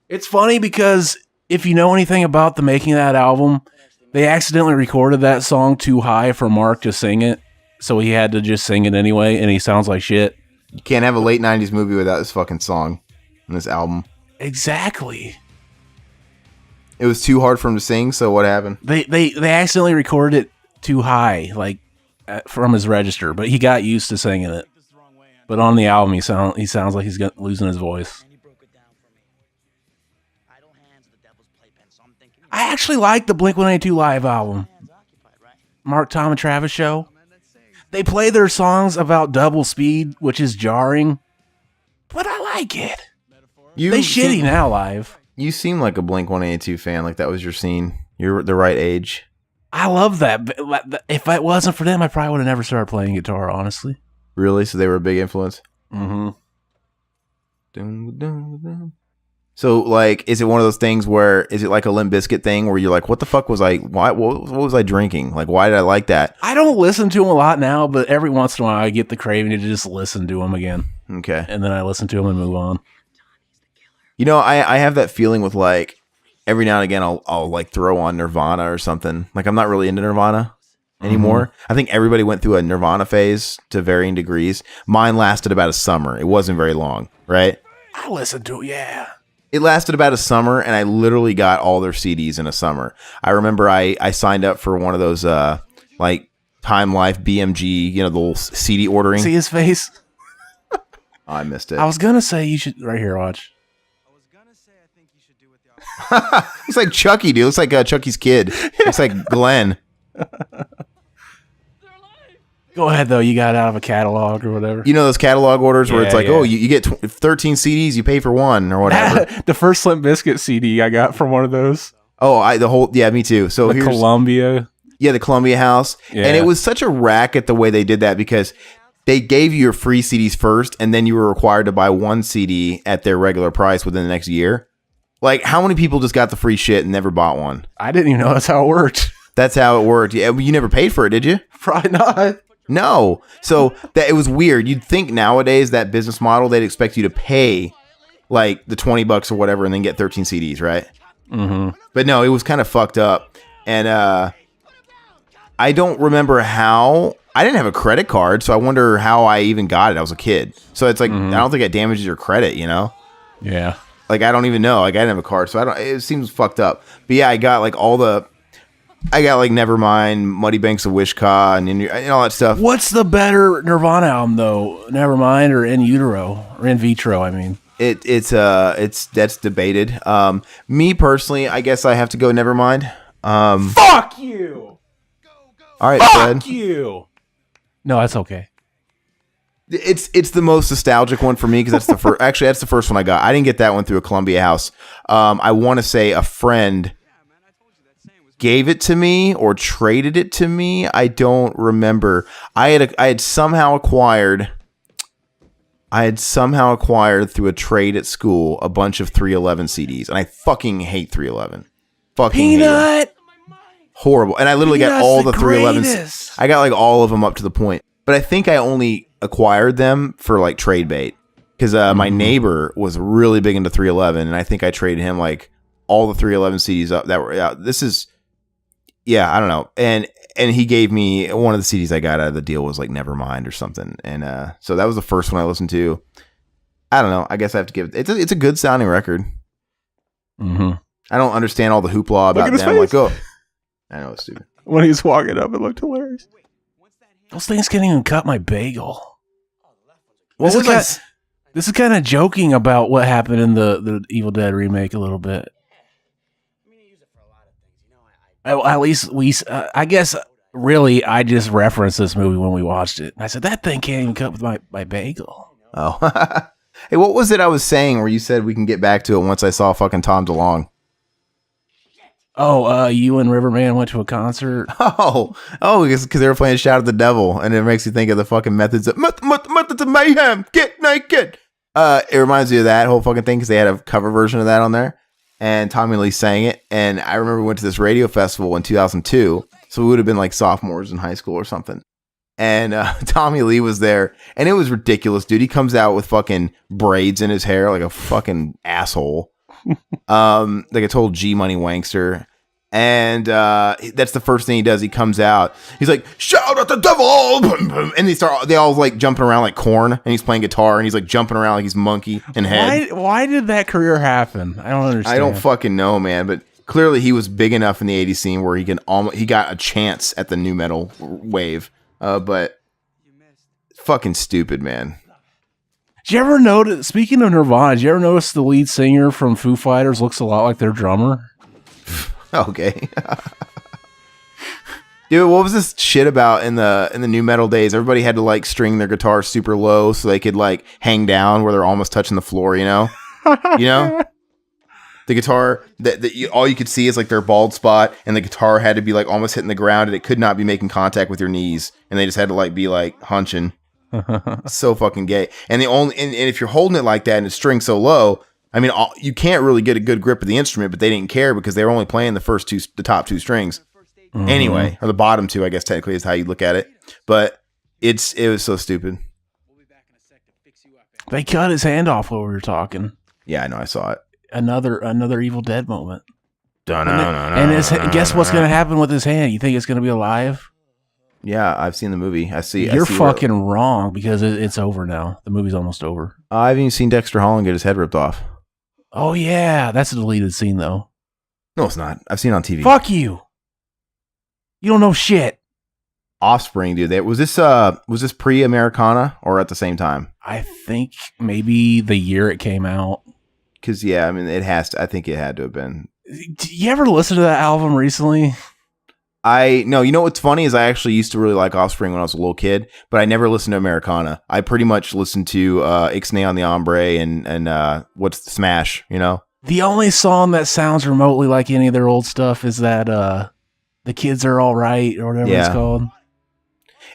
It's funny because if you know anything about the making of that album, they accidentally recorded that song too high for Mark to sing it. So he had to just sing it anyway, and he sounds like shit. You can't have a late 90s movie without this fucking song and this album. Exactly. It was too hard for him to sing, so what happened? They accidentally recorded it too high, like from his register, but he got used to singing it. But on the album, he sounds like he's losing his voice. I actually like the Blink-182 live album. Mark, Tom, and Travis show. They play their songs about double speed, which is jarring, but I like it. They shitty now live. You seem like a Blink-182 fan, like that was your scene. You're the right age. I love that. But if it wasn't for them, I probably would have never started playing guitar, honestly. Really? So they were a big influence? Mm-hmm. So, like, is it one of those things where, is it like a Limp Bizkit thing where you're like, what the fuck was I, what was I drinking? Like, why did I like that? I don't listen to them a lot now, but every once in a while I get the craving to just listen to them again. Okay. And then I listen to them and move on. You know, I have that feeling with, like, every now and again I'll like throw on Nirvana or something. Like, I'm not really into Nirvana anymore. I think everybody went through a Nirvana phase to varying degrees. Mine lasted about a summer. It wasn't very long, right? I listen to it, yeah. It lasted about a summer, and I literally got all their CDs in a summer. I remember I signed up for one of those, like, Time Life BMG, you know, the little CD ordering. See his face? Oh, I missed it. I was going to say you should, right here, watch. Looks like Chucky, dude. Looks like Chucky's kid. Looks like Glenn. Go ahead, though. You got it out of a catalog or whatever. You know those catalog orders where it's like, yeah. oh, you get 13 CDs, you pay for one or whatever. The first Limp Bizkit CD I got from one of those. Oh, yeah, me too. So The here's Columbia. Yeah, the Columbia House. Yeah. And it was such a racket the way they did that because they gave you your free CDs first, and then you were required to buy one CD at their regular price within the next year. Like, how many people just got the free shit and never bought one? I didn't even know that's how it worked. That's how it worked. Yeah, you never paid for it, did you? Probably not. No. So that it was weird. You'd think nowadays that business model, they'd expect you to pay like the $20 or whatever and then get 13 CDs, right? Mm-hmm. But no, it was kind of fucked up. And I don't remember how. I didn't have a credit card, so I wonder how I even got it. I was a kid. So it's like, I don't think it damages your credit, you know? Yeah. Like, I don't even know. Like, I didn't have a card, so it seems fucked up. But yeah, I got like Nevermind, Muddy Banks of Wishkah, and all that stuff. What's the better Nirvana album, though? Nevermind or In Utero? Or In Vitro, I mean. It's that's debated. Me personally, I guess I have to go Nevermind. Fuck you! All right, Fuck Fred. you! No, that's okay. It's the most nostalgic one for me because that's the first. Actually, that's the first one I got. I didn't get that one through a Columbia House. I want to say a friend gave it to me or traded it to me. I don't remember. I had somehow acquired through a trade at school a bunch of 311 CDs, and I fucking hate 311. Fucking hate Peanut! them. Horrible. And I literally got Peanut's all the the 311s. greatest. I got like all of them up to the point. But I think I only acquired them for like trade bait because my neighbor was really big into 311, and I think I traded him like all the 311 CDs up that were out. I don't know. And he gave me one of the CDs I got out of the deal was like Nevermind or something. And so that was the first one I listened to. I don't know. I guess I have to give it. It's a good sounding record. Mm-hmm. I don't understand all the hoopla about Look at his them. face. Like, oh, I know it's stupid. When he was walking up, it looked hilarious. Those things can't even cut my bagel. What was that? This is kind of joking about what happened in the Evil Dead remake a little bit. At least I guess, really, I just referenced this movie when we watched it. I said, that thing can't even cut with my bagel. Oh. Hey, what was it I was saying where you said we can get back to it once I saw fucking Tom DeLonge? Oh, you and Riverman went to a concert. Because they were playing "Shout at the Devil," and it makes you think of the fucking methods of mayhem. Get naked. It reminds me of that whole fucking thing because they had a cover version of that on there, and Tommy Lee sang it. And I remember we went to this radio festival in 2002, so we would have been like sophomores in high school or something. And Tommy Lee was there, and it was ridiculous, dude. He comes out with fucking braids in his hair like a fucking asshole. Like a total G Money wankster. And that's the first thing he does. He comes out. He's like, "Shout at the devil!" And they all like jumping around like corn. And he's playing guitar, and he's like jumping around like he's monkey and head. Why did that career happen? I don't understand. I don't fucking know, man. But clearly he was big enough in the 80s scene where he got a chance at the new metal wave. But fucking stupid, man. Did you ever notice, speaking of Nirvana, did you ever notice the lead singer from Foo Fighters looks a lot like their drummer? Okay. Dude, what was this shit about in the new metal days? Everybody had to like string their guitar super low so they could like hang down where they're almost touching the floor, you know? You know? The guitar, all you could see is like their bald spot, and the guitar had to be like almost hitting the ground, and it could not be making contact with your knees, and they just had to like be like hunching. So fucking gay. And if you're holding it like that and it's string so low, I mean, you can't really get a good grip of the instrument, but they didn't care because they were only playing the top two strings anyway, or the bottom two, I guess technically is how you look at it. But it was so stupid. They cut his hand off while we were talking. Yeah, I know, I saw it. Another Evil Dead moment. And guess what's going to happen with his hand? You think it's going to be alive? Yeah, I've seen the movie. You're fucking wrong because it's over now. The movie's almost over. I haven't even seen Dexter Holland get his head ripped off. Oh yeah, that's a deleted scene though. No, it's not. I've seen it on TV. Fuck you. You don't know shit. Offspring, dude. Was this pre-Americana or at the same time? I think maybe the year it came out. Because yeah, I mean, it has to. I think it had to have been. Did you ever listen to that album recently? No, you know what's funny is I actually used to really like Offspring when I was a little kid, but I never listened to Americana. I pretty much listened to Ixnay on the Hombre and what's Smash, you know? The only song that sounds remotely like any of their old stuff is that The Kids Are All Right or whatever it's called.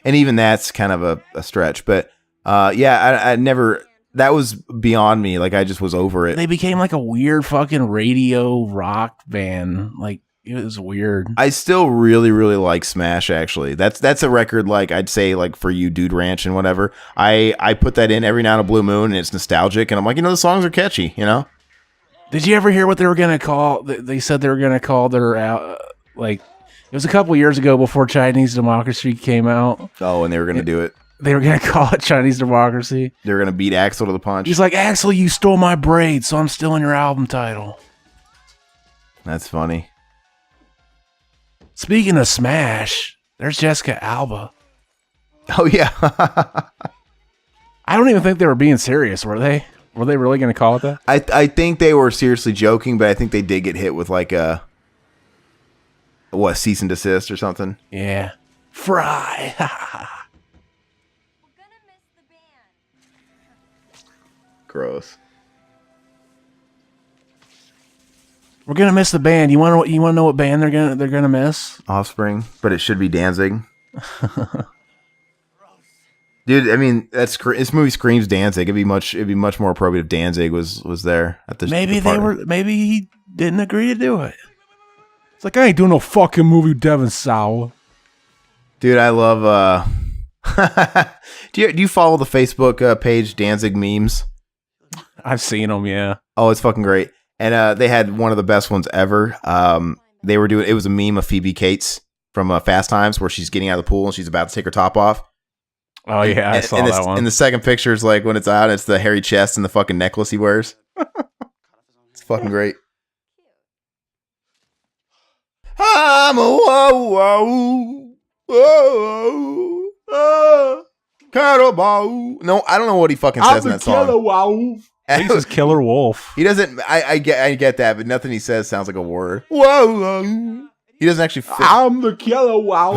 And even that's kind of a stretch, but I never, that was beyond me. Like I just was over it. They became like a weird fucking radio rock band. Like, it was weird. I still really, really like Smash, actually. That's a record, like, I'd say, like, for you, Dude Ranch and whatever. I put that in every now and a blue moon, and it's nostalgic, and I'm like, the songs are catchy, you know? Did you ever hear what they were going to call? They said they were going to call their, like, it was a couple years ago before Chinese Democracy came out. Oh, and they were going to do it. They were going to call it Chinese Democracy. They were going to beat Axl to the punch. He's like, Axl, you stole my braids, so I'm stealing your album title. That's funny. Speaking of Smash, there's Jessica Alba. Oh, yeah. I don't even think they were being serious, were they? Were they really going to call it that? I think they were seriously joking, but I think they did get hit with like a cease and desist or something. Yeah. Fry. Gross. We're gonna miss the band. You want to know what band they're gonna miss? Offspring, but it should be Danzig. Dude, I mean, this movie screams Danzig. It'd be much more appropriate if Danzig was there at this. Maybe maybe he didn't agree to do it. It's like, I ain't doing no fucking movie with Devin Sawa. Dude, I love. Do you follow the Facebook page Danzig Memes? I've seen them, yeah. Oh, it's fucking great. And they had one of the best ones ever. It was a meme of Phoebe Cates from Fast Times where she's getting out of the pool and she's about to take her top off. Oh, yeah, I saw that one. And the second picture is like when it's out, it's the hairy chest and the fucking necklace he wears. It's fucking great. I'm a whoa, whoa, whoa, Carabao. No, I don't know what he fucking says in that song. I think it's Killer Wolf. He doesn't. I get that, but nothing he says sounds like a word. Whoa! He doesn't actually fit. I'm the killer. Wow.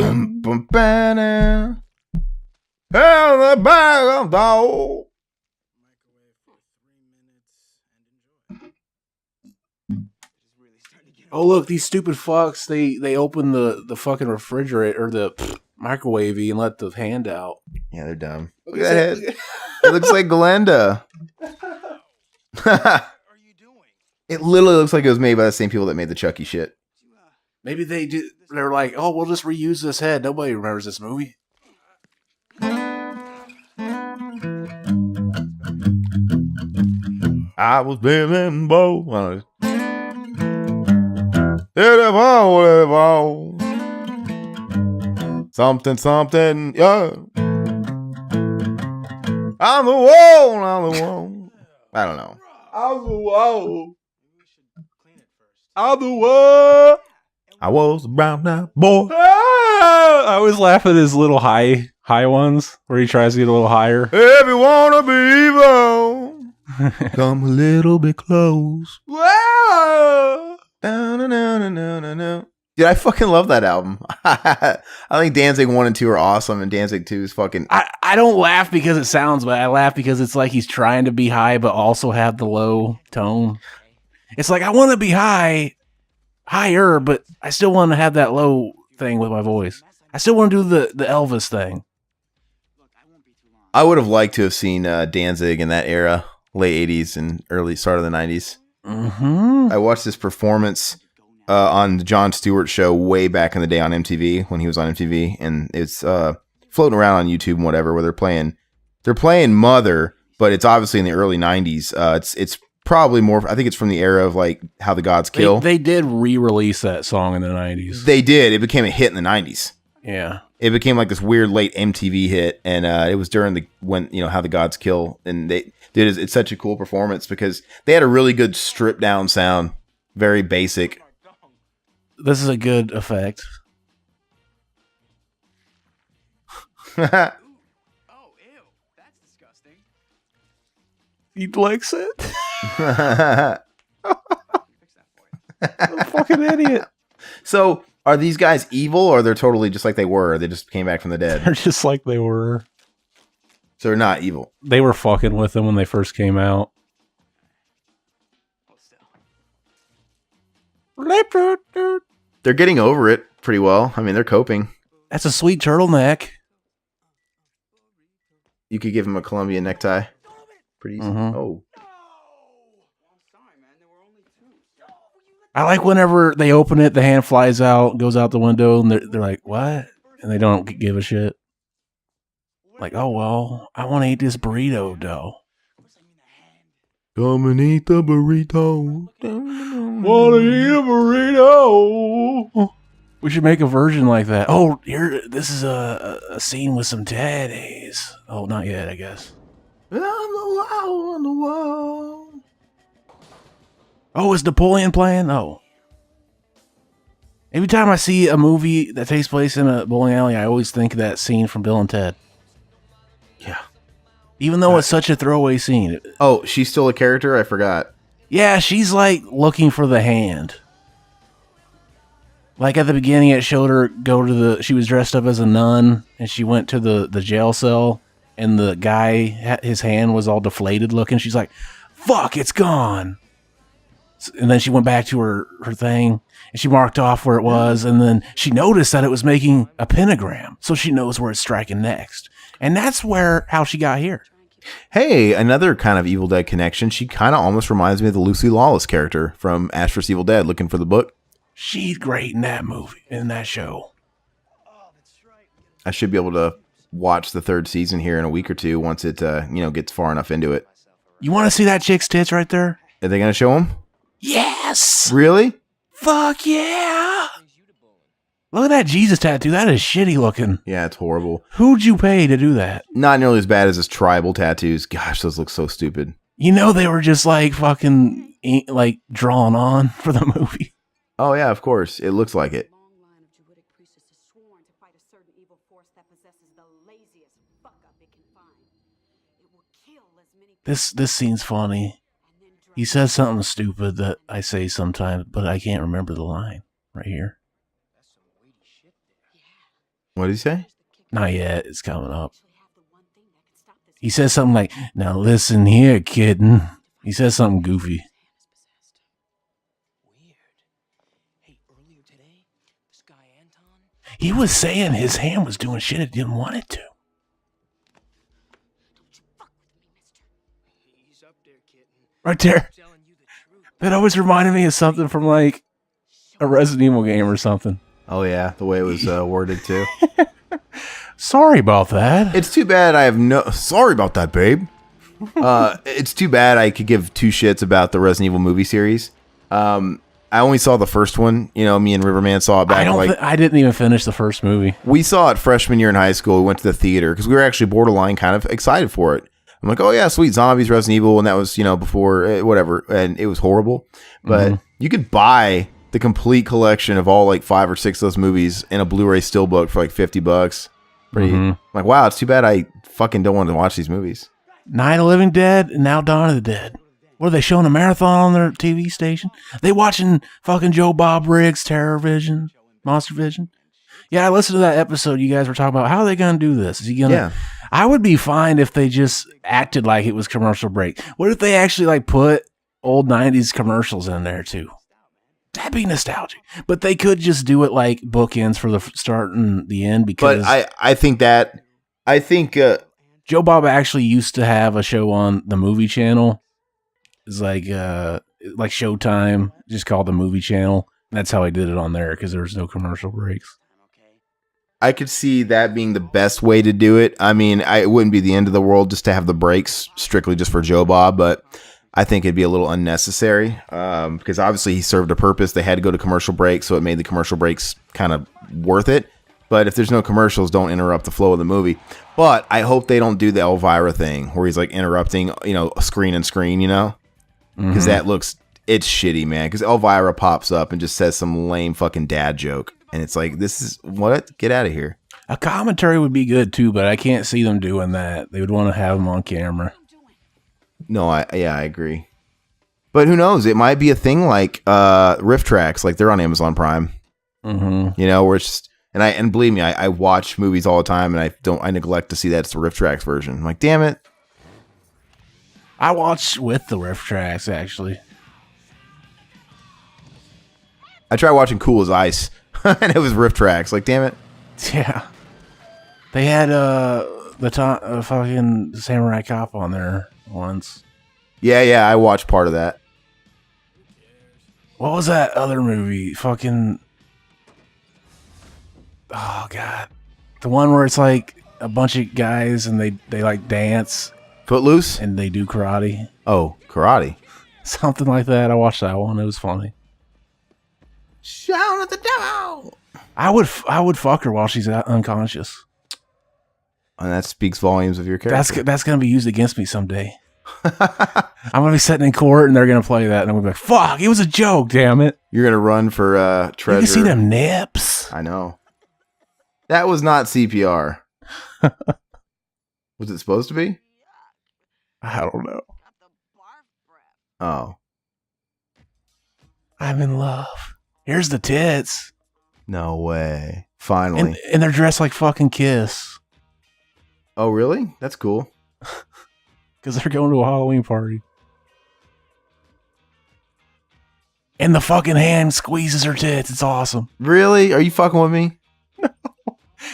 Oh look, these stupid fucks! They open the fucking refrigerator or the microwave and let the hand out. Yeah, they're dumb. Look at that head. It looks like Glenda. It literally looks like it was made by the same people that made the Chucky shit. Maybe they do. They're like, oh, we'll just reuse this head. Nobody remembers this movie. I was feeling bold. Something, yeah. On the wall. I don't know. On the wall. On the wall. I was a brown eyed boy. I always laugh at his little high ones where he tries to get a little higher. If you wanna be evil, come a little bit close. Wow. Dude, I fucking love that album. I think Danzig 1 and 2 are awesome, and Danzig 2 is fucking... I don't laugh because it sounds bad. I laugh because it's like he's trying to be high but also have the low tone. It's like, I want to be higher, but I still want to have that low thing with my voice. I still want to do the Elvis thing. I would have liked to have seen Danzig in that era, late 80s and early start of the 90s. Mm-hmm. I watched this performance on the Jon Stewart show way back in the day on MTV, when he was on MTV, and it's floating around on YouTube and whatever, where they're playing Mother, but it's obviously in the early 90s. It's probably more, I think it's from the era of like How the Gods Kill. They did re-release that song in the 90s. They did. It became a hit in the 90s. Yeah. It became like this weird late MTV hit, and it was during when How the Gods Kill, and it's such a cool performance because they had a really good stripped down sound, very basic. This is a good effect. Oh, ew. That's disgusting. He likes it. Fix that for you. A fucking idiot. So, are these guys evil, or they're totally just like they were? They just came back from the dead. They're just like they were. So they're not evil. They were fucking with them when they first came out. Hold still. They're getting over it pretty well. I mean, they're coping. That's a sweet turtleneck. You could give him a Colombian necktie. Pretty easy. Mhm. Oh. I'm sorry, man. There were only two. I like whenever they open it, the hand flies out, goes out the window, and they're like, what? And they don't give a shit. Like, oh, well, I want to eat this burrito dough. Come and eat the burrito. Want to eat a burrito? We should make a version like that. Oh, here, this is a scene with some teddies. Oh, not yet, I guess. On the wall. Oh, is Napoleon playing? Oh. Every time I see a movie that takes place in a bowling alley, I always think of that scene from Bill and Ted. Yeah. Even though it's such a throwaway scene. Oh, she's still a character? I forgot. Yeah, she's like looking for the hand. Like at the beginning, it showed her go to she was dressed up as a nun, and she went to the jail cell, and the guy, his hand was all deflated looking. She's like, fuck, it's gone. And then she went back to her thing, and she marked off where it was, and then she noticed that it was making a pentagram, so she knows where it's striking next. And that's how she got here. Hey, another kind of Evil Dead connection. She kind of almost reminds me of the Lucy Lawless character from Ash vs. Evil Dead, looking for the book. She's great in that movie, in that show. I should be able to watch the third season here in a week or two once it gets far enough into it. You want to see that chick's tits right there? Are they going to show them? Yes! Really? Fuck yeah! Look at that Jesus tattoo. That is shitty looking. Yeah, it's horrible. Who'd you pay to do that? Not nearly as bad as his tribal tattoos. Gosh, those look so stupid. You know they were just like fucking like drawn on for the movie. Oh yeah, of course. It looks like it. Long line of druidic priestesses sworn to fight a certain evil force that possesses the laziest fuck up it can find. It will kill as many This scene's funny. and then drag He says something stupid that I say sometimes, but I can't remember the line right here. What did he say? Not yet. It's coming up. He says something like, now listen here, kitten. He says something goofy. He was saying his hand was doing shit it didn't want it to. He's up there, kitten. Right there. Telling you the truth. That always reminded me of something from like a Resident Evil game or something. Oh yeah, the way it was worded too. Sorry about that. It's too bad I have no. Sorry about that, babe. It's too bad I could give two shits about the Resident Evil movie series. I only saw the first one. You know, me and Riverman saw it back. I didn't even finish the first movie. We saw it freshman year in high school. We went to the theater because we were actually borderline kind of excited for it. I'm like, oh yeah, sweet zombies, Resident Evil, and that was before whatever, and it was horrible. But you could buy the complete collection of all like 5 or 6 of those movies in a Blu-ray steelbook for like $50. Like, wow, it's too bad I fucking don't want to watch these movies. Night of the Living Dead and now Dawn of the Dead. What are they showing a marathon on their TV station? They watching fucking Joe Bob Briggs, Terror Vision, Monster Vision. Yeah, I listened to that episode you guys were talking about. How are they going to do this? Is he going to... Yeah. I would be fine if they just acted like it was commercial break. What if they actually like put old 90s commercials in there too? That'd be nostalgic. But they could just do it like bookends for the start and the end because... But I think Joe Bob actually used to have a show on the Movie Channel. It's like Showtime, just called the Movie Channel. That's how I did it on there because there was no commercial breaks. I could see that being the best way to do it. I mean, it wouldn't be the end of the world just to have the breaks strictly just for Joe Bob, but I think it'd be a little unnecessary because obviously he served a purpose. They had to go to commercial breaks, so it made the commercial breaks kind of worth it. But if there's no commercials, don't interrupt the flow of the movie. But I hope they don't do the Elvira thing where he's like interrupting, screen and screen, because it's shitty, man. Because Elvira pops up and just says some lame fucking dad joke. And it's like, this is what? Get out of here. A commentary would be good too, but I can't see them doing that. They would want to have them on camera. No, I agree. But who knows? It might be a thing like riff tracks, like they're on Amazon Prime. Mm-hmm. Where it's just, and believe me, I watch movies all the time, and I neglect to see that it's the riff tracks version. I'm like, damn it. I watched with the riff tracks actually. I tried watching Cool as Ice, and it was riff tracks. Like, damn it. Yeah. They had fucking Samurai Cop on there once. Yeah, I watched part of that. What was that other movie? Fucking... Oh, God. The one where it's like a bunch of guys and they like dance. Footloose? And they do karate. Oh, karate. Something like that. I watched that one. It was funny. Shout at the devil. I would fuck her while she's unconscious. And that speaks volumes of your character. That's gonna be used against me someday. I'm gonna be sitting in court and they're gonna play that and I'm gonna be like, "Fuck! It was a joke, damn it!" You're gonna run for treasure. You can see them nips. I know. That was not CPR. Was it supposed to be? I don't know. Oh. I'm in love. Here's the tits. No way. Finally. And they're dressed like fucking Kiss. Oh, really? That's cool. Because they're going to a Halloween party. And the fucking hand squeezes her tits. It's awesome. Really? Are you fucking with me? No.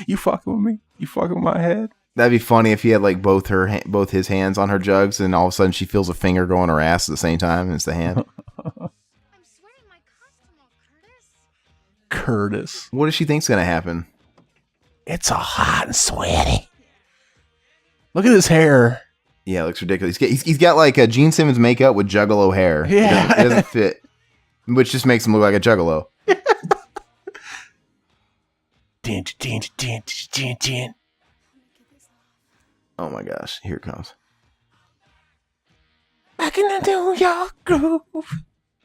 You fucking with me? You fucking with my head? That'd be funny if he had like both his hands on her jugs and all of a sudden she feels a finger go on her ass at the same time and it's the hand. Curtis. What does she think's gonna happen? It's all hot and sweaty. Look at his hair. Yeah, it looks ridiculous. He's got like a Gene Simmons makeup with juggalo hair. Yeah. It doesn't fit. Which just makes him look like a juggalo. Oh my gosh, here it comes. Back in the New York groove.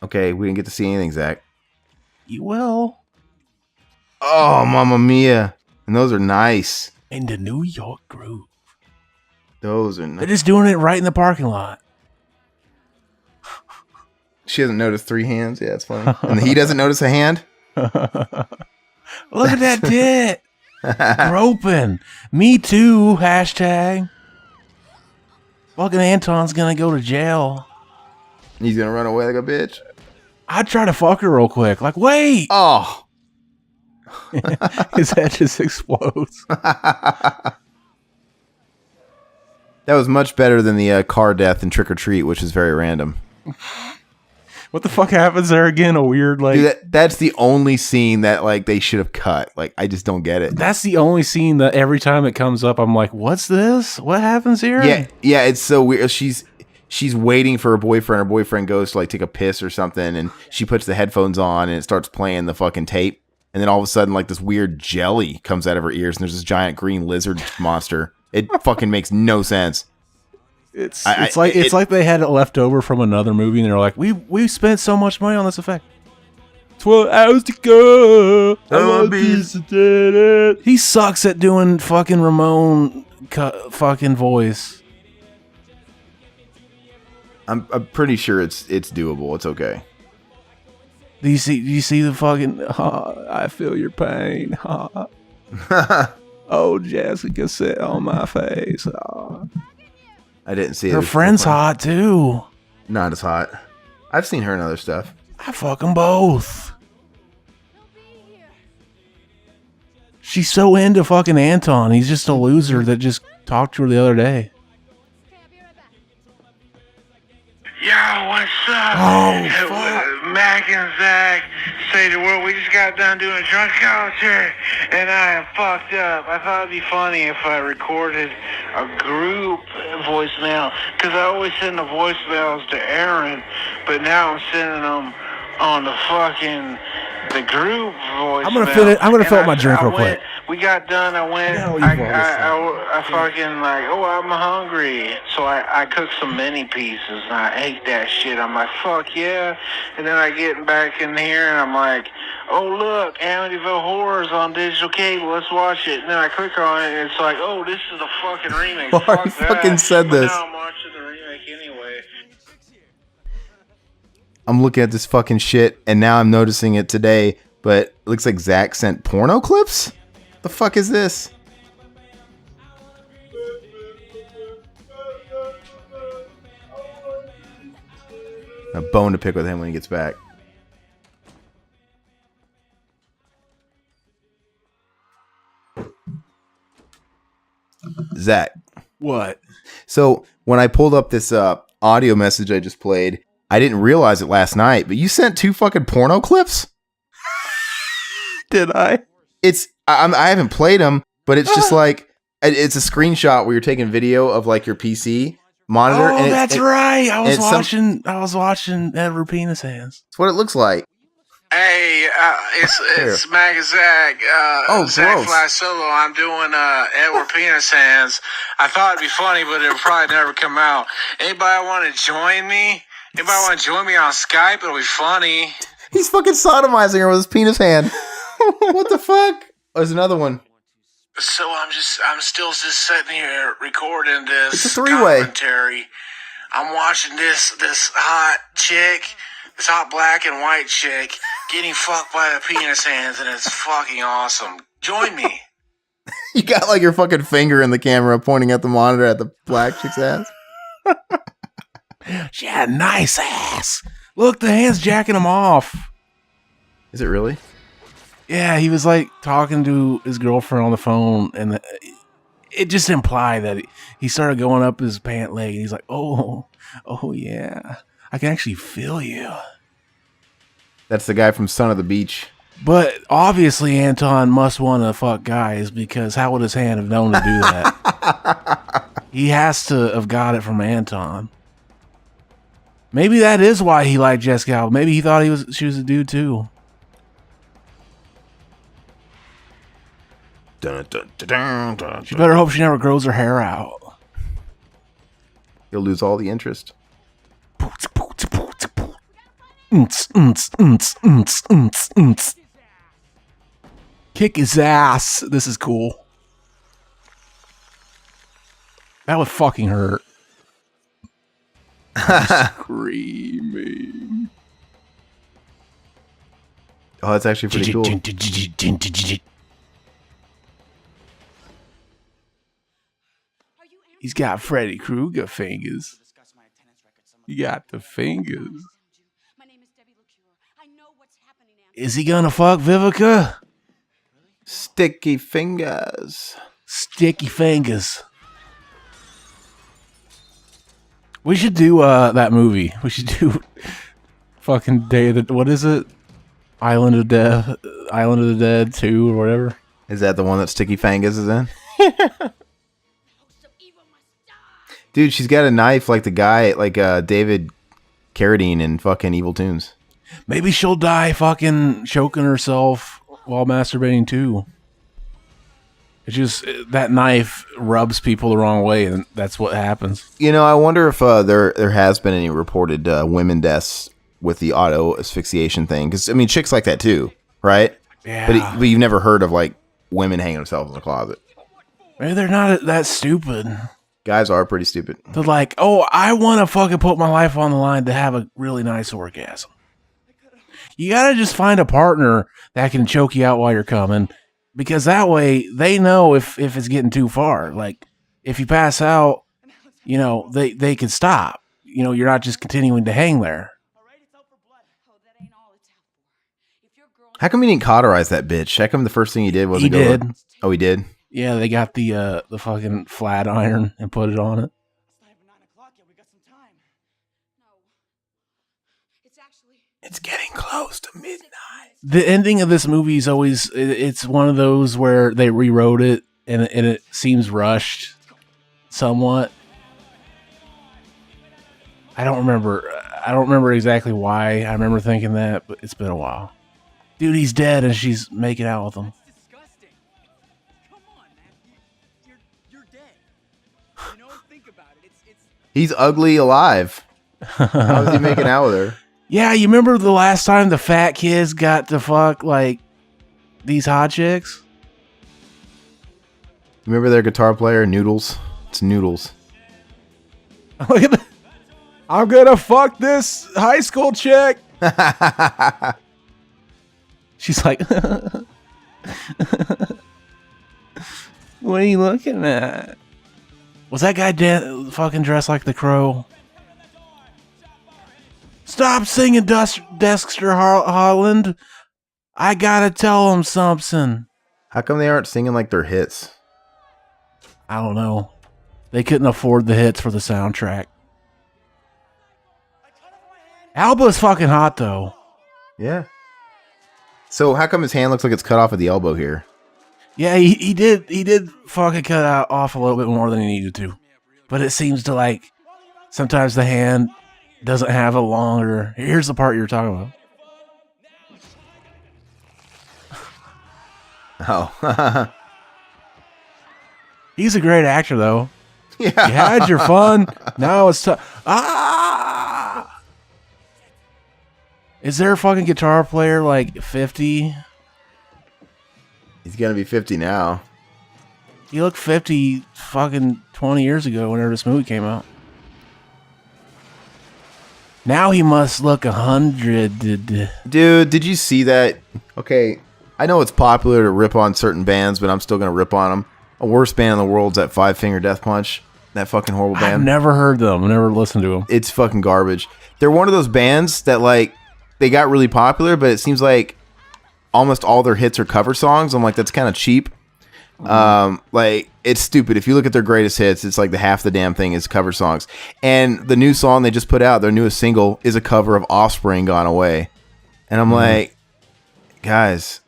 Okay, we didn't get to see anything, Zach. You will. Oh, Mamma Mia. And those are nice. In the New York groove. Those are nice. They're just doing it right in the parking lot. She hasn't noticed 3 hands. Yeah, it's funny. And he doesn't notice a hand? Look at that tit. Groping. Me too. Hashtag. Fucking Anton's gonna go to jail. He's gonna run away like a bitch. I'd try to fuck her real quick. Like, wait. Oh. His head just explodes. That was much better than the car death in Trick or Treat, which is very random. What the fuck happens there again? A weird like. Dude, that's the only scene that like they should have cut. Like I just don't get it. That's the only scene that every time it comes up, I'm like, "What's this? What happens here?" Yeah, it's so weird. She's waiting for her boyfriend. Her boyfriend goes to like take a piss or something, and she puts the headphones on, and it starts playing the fucking tape. And then all of a sudden, like this weird jelly comes out of her ears, and there's this giant green lizard monster. It fucking makes no sense. It's like they had it left over from another movie, and they're like, "We spent so much money on this effect." 12 hours to go. He sucks at doing fucking Ramon fucking voice. I'm pretty sure it's doable. It's okay. Do you see the fucking? I feel your pain. Oh, Jessica, sit on my face. I didn't see it. Her friend's hot too. Not as hot. I've seen her in other stuff. I fuck them both. She's so into fucking Anton. He's just a loser that just talked to her the other day. Yo, what's up? Oh, fuck. Mac and Zach say the world. We just got done doing drunk culture, and I am fucked up. I thought it'd be funny if I recorded a group voicemail, because I always send the voicemails to Aaron, but now I'm sending them on the group voicemail. I'm gonna fill up my drink real quick. We got done. I went. I fucking like. Oh, I'm hungry. So I cooked some mini pieces and I ate that shit. I'm like, fuck yeah. And then I get back in here and I'm like, oh look, Amityville Horror's on digital cable. Let's watch it. And then I click on it and it's like, oh, this is a fucking remake. Well, Fuck I fucking that. said But this. now I'm watching the remake anyway. I'm looking at this fucking shit, and now I'm noticing it today. But it looks like Zach sent porno clips. The fuck is this? A bone to pick with him when he gets back. Zach. What? So when I pulled up this audio message I just played, I didn't realize it last night, but you sent 2 fucking porno clips? Did I? I haven't played them, but it's just like, it's a screenshot where you're taking video of like your PC monitor. Oh, and that's right. I was it's watching Edward Penis Hands. That's what it looks like. Hey, it's Mac and Zach. Zach gross. Fly Solo. I'm doing Edward Penis Hands. I thought it'd be funny, but it'll probably never come out. Anybody want to join me? Anybody want to join me on Skype? It'll be funny. He's fucking sodomizing her with his penis hand. What the fuck? Oh, there's another one. So I'm still just sitting here recording this It's a 3-way. commentary. I'm watching this hot chick, this hot black and white chick getting fucked by the penis hands, and it's fucking awesome. Join me. You got like your fucking finger in the camera pointing at the monitor at the black chick's ass. She had a nice ass. Look, the hand's jacking him off. Is it really? Yeah, he was like talking to his girlfriend on the phone, and it just implied that he started going up his pant leg, and he's like, oh yeah, I can actually feel you. That's the guy from Son of the Beach. But obviously Anton must want to fuck guys, because how would his hand have known to do that? He has to have got it from Anton. Maybe that is why he liked Jessica Alba. Maybe he thought she was a dude too. Dun, dun, dun, dun, dun, She better hope she never grows her hair out. You'll lose all the interest. Kick his ass. This is cool. That would fucking hurt. Screaming. Oh, that's actually pretty cool. He's got Freddy Krueger fingers. You got the fingers. My name is Debbie LaCure. I know what's happening, Is he gonna fuck Vivica? Sticky fingers. Sticky fingers. We should do that movie. We should do fucking Day of the... What is it? Island of the Dead 2 or whatever. Is that the one that Sticky Fingers is in? Dude, she's got a knife like the guy, like David Carradine in fucking Evil Tunes. Maybe she'll die fucking choking herself while masturbating too. It's just that knife rubs people the wrong way, and that's what happens. You know, I wonder if there has been any reported women deaths with the auto asphyxiation thing. Because, I mean, chicks like that too, right? Yeah. But you've never heard of, like, women hanging themselves in the closet. Maybe they're not that stupid. Guys are pretty stupid. They're like, oh, I want to fucking put my life on the line to have a really nice orgasm. You got to just find a partner that can choke you out while you're coming. Because that way, they know if it's getting too far. Like, if you pass out, you know, they can stop. You know, you're not just continuing to hang there. How come he didn't cauterize that bitch? How come the first thing he did was He did. Oh, he did? Yeah, they got the fucking flat iron and put it on it. It's getting close to midnight. The ending of this movie is always, it's one of those where they rewrote it and it seems rushed somewhat. I don't remember exactly why I remember thinking that, but it's been a while. Dude, he's dead and she's making out with him. It's disgusting. Come on, man. You're dead. You know, think about it. It's He's ugly alive. How is he making out with her? Yeah, you remember the last time the fat kids got to fuck, like, these hot chicks? Remember their guitar player, Noodles? It's Noodles. Look at that. I'm gonna fuck this high school chick. She's like, what are you looking at? Was that guy fucking dressed like the Crow? Stop singing Dexter Holland. I gotta tell him something. How come they aren't singing like their hits? I don't know. They couldn't afford the hits for the soundtrack. Alba's fucking hot though. Yeah. So how come his hand looks like it's cut off at the elbow here? Yeah, he did fucking cut off a little bit more than he needed to. But it seems to, like, sometimes the hand doesn't have a longer... Here's the part you were talking about. Oh. He's a great actor, though. Yeah. You had your fun. Now it's time. Ah! Is there a fucking guitar player, like, 50? He's gonna be 50 now. He looked 50 fucking 20 years ago whenever this movie came out. Now he must look 100. Dude, did you see that? Okay, I know it's popular to rip on certain bands, but I'm still gonna rip on them. A worst band in the world's that Five Finger Death Punch. That fucking horrible band. I've never heard them. Never listened to them. It's fucking garbage. They're one of those bands that, like, they got really popular, but it seems like almost all their hits are cover songs. I'm like, that's kind of cheap. Like, it's stupid. If you look at their greatest hits, it's like half the damn thing is cover songs. And the new song they just put out, their newest single, is a cover of Offspring, Gone Away. And I'm like, guys,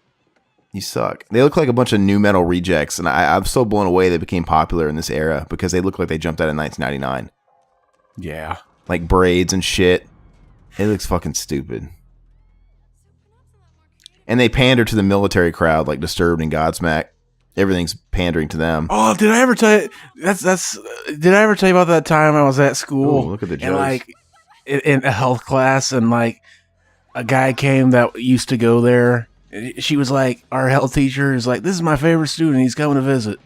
you suck. They look like a bunch of new metal rejects, and I'm so blown away they became popular in this era because they look like they jumped out in 1999. Yeah. Like braids and shit. It looks fucking stupid. And they pander to the military crowd like Disturbed and Godsmack. Everything's pandering to them. Oh, did I ever tell you? Did I ever tell you about that time I was at school? Ooh, look at the jokes. And, like, in a health class, and, like, a guy came that used to go there. She was like, our health teacher is like, this is my favorite student. He's coming to visit.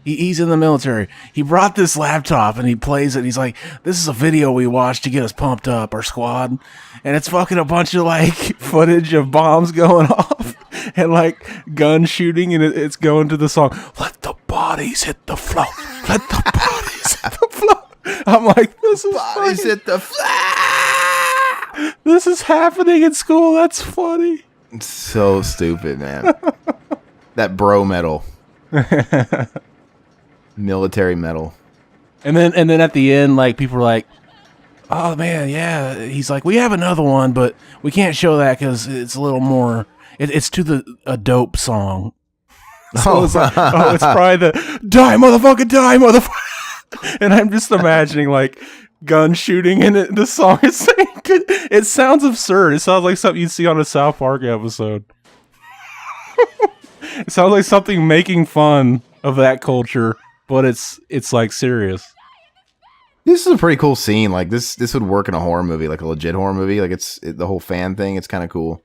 He's in the military. He brought this laptop and he plays it. He's like, this is a video we watched to get us pumped up, our squad. And it's fucking a bunch of, like, footage of bombs going off and, like, gun shooting. And it's going to the song, let the bodies hit the floor. Let the bodies hit the floor. I'm like, this is Bodies fucking, hit the floor. this is happening in school. That's funny. It's so stupid, man. That bro metal. Military metal. And then at the end, like, people are like, "Oh man, yeah." He's like, "We have another one, but we can't show that because it's a little more. It's to a dope song." So it's like, oh, it's probably the "Die, motherfucker, die, motherfucker." And I'm just imagining like gun shooting, and the song is saying, it sounds absurd. It sounds like something you'd see on a South Park episode. It sounds like something making fun of that culture, but it's like serious. This is a pretty cool scene. Like this would work in a horror movie, like a legit horror movie. Like the whole fan thing. It's kind of cool.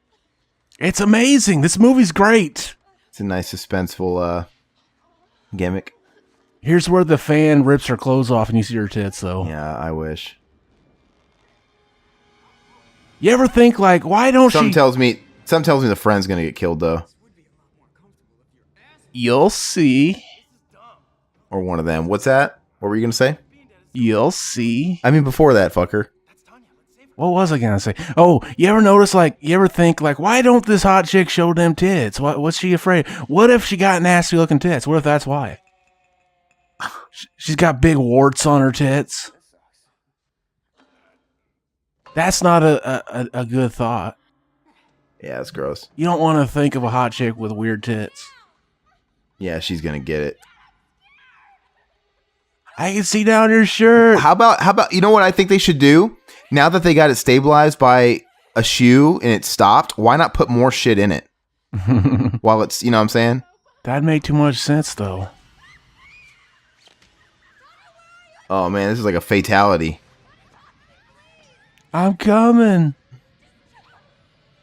It's amazing. This movie's great. It's a nice suspenseful gimmick. Here's where the fan rips her clothes off and you see her tits, though. Yeah, I wish. You ever think, like, why don't Something tells me the friend's gonna get killed though, You'll see. or one of them. What's that? What were you gonna say? You'll see. I mean, before that, fucker. What was I gonna say? Oh, you ever think, like, why don't this hot chick show them tits? What's she afraid? What if she got nasty looking tits? What if that's why? She's got big warts on her tits. That's not a good thought. Yeah, it's gross. You don't want to think of a hot chick with weird tits. Yeah, she's gonna get it. I can see down your shirt. How about you know what I think they should do? Now that they got it stabilized by a shoe and it stopped, why not put more shit in it? While it's, you know what I'm saying? That'd make too much sense, though. Oh man, this is like a fatality. I'm coming.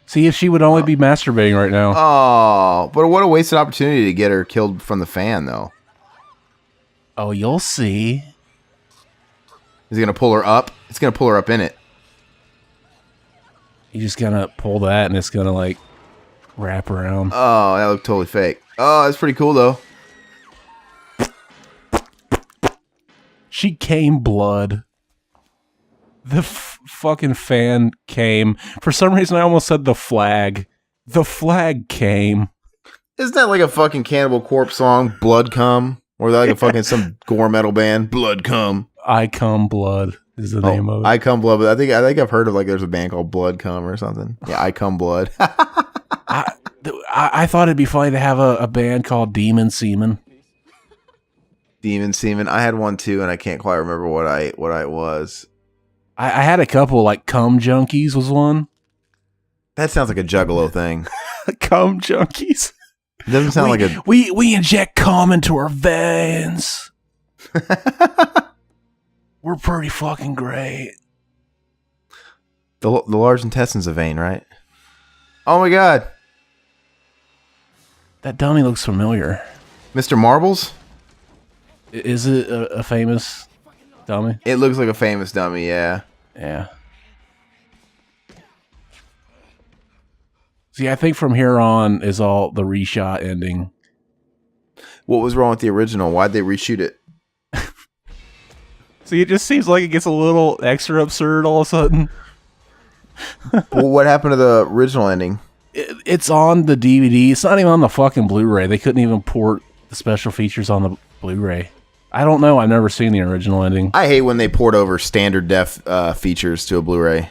See if she would only be masturbating right now. Oh, but what a wasted opportunity to get her killed from the fan, though. Oh, you'll see. Is it gonna pull her up? It's gonna pull her up in it. You just gonna pull that and it's gonna like wrap around. Oh, that looked totally fake. Oh, that's pretty cool though. She came blood. The fucking fan came. For some reason, I almost said the flag. The flag came. Isn't that like a fucking Cannibal Corpse song, Blood Come? Or like a fucking some gore metal band, Blood Come. I Come Blood is the name of it. I Come Blood, but I think I've heard of like there's a band called Blood Come or something. Yeah, I Come Blood. I thought it'd be funny to have a band called Demon Semen. Demon Semen. I had one too, and I can't quite remember what I was. I had a couple, like Cum Junkies was one. That sounds like a Juggalo thing. Cum Junkies. It doesn't sound like a. We inject cum into our veins. We're pretty fucking great. The large intestine's a vein, right? Oh my god. That dummy looks familiar. Mr. Marbles? Is it a famous dummy? It looks like a famous dummy, yeah. Yeah. See, I think from here on is all the reshot ending. What was wrong with the original? Why'd they reshoot it? See, it just seems like it gets a little extra absurd all of a sudden. Well, what happened to the original ending? It's on the DVD. It's not even on the fucking Blu-ray. They couldn't even port the special features on the Blu-ray. I don't know. I've never seen the original ending. I hate when they port over standard def features to a Blu-ray.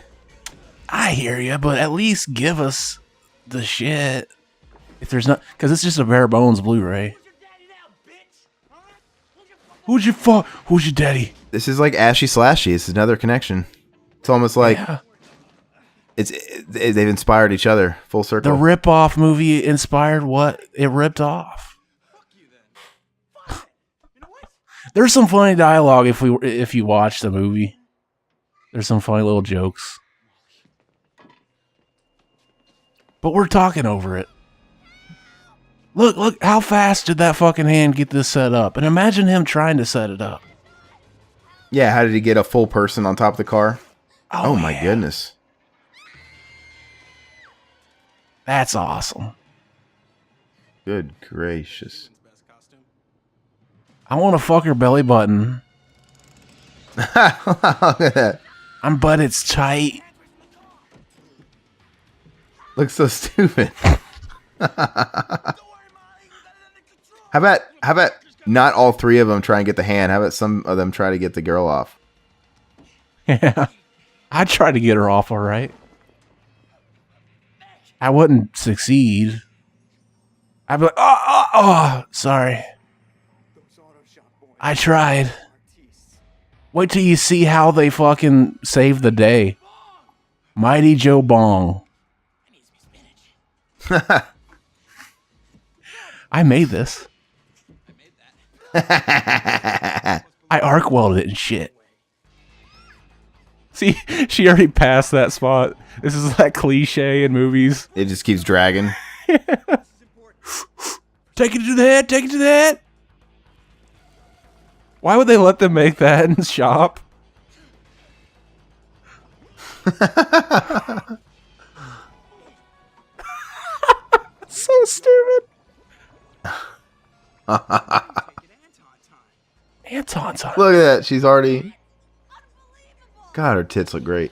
I hear you, but at least give us the shit. If there's not, because it's just a bare bones Blu-ray. Who's your daddy? This is like Ashy Slashy. This is another connection. It's almost like they've inspired each other. Full circle. The rip-off movie inspired what it ripped off. There's some funny dialogue if you watch the movie. There's some funny little jokes. But we're talking over it. Look, how fast did that fucking hand get this set up? And imagine him trying to set it up. Yeah, how did he get a full person on top of the car? Oh my goodness. That's awesome. Good gracious. I want to fuck her belly button. Look at that. But it's tight. Looks so stupid. How about not all three of them try and get the hand? How about some of them try to get the girl off? Yeah. I'd try to get her off, all right. I wouldn't succeed. I'd be like, sorry. I tried. Wait till you see how they fucking save the day. Mighty Joe Bong. I made this. I arc welded it and shit. See, she already passed that spot. This is that cliche in movies. It just keeps dragging. Take it to the head, take it to the head. Why would they let them make that in the shop? So stupid. Anton time. Look at that. She's already... God, her tits look great.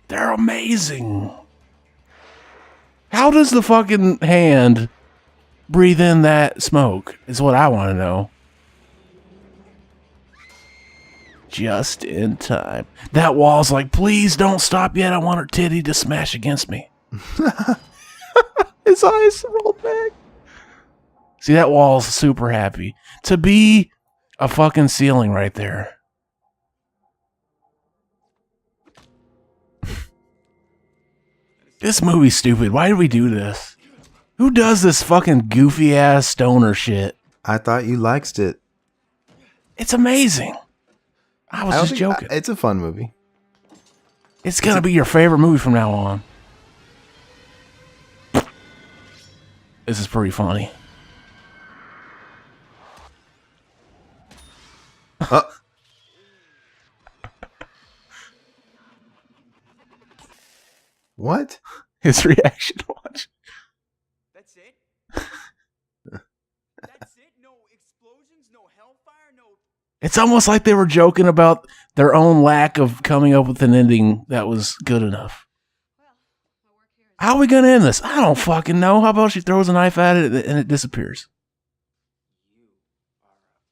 They're amazing. How does the fucking hand breathe in that smoke? Is what I want to know. Just in time. That wall's like, please don't stop yet. I want her titty to smash against me. His eyes rolled back. See, that wall's super happy. To be a fucking ceiling right there. This movie's stupid. Why did we do this? Who does this fucking goofy ass stoner shit? I thought you liked it. It's amazing. I was just joking. It's a fun movie. It's gonna be your favorite movie from now on. This is pretty funny. What? His reaction. Watch. That's it? That's it? No explosions, no hellfire, no... It's almost like they were joking about their own lack of coming up with an ending that was good enough. How are we gonna end this? I don't fucking know. How about she throws a knife at it and it disappears?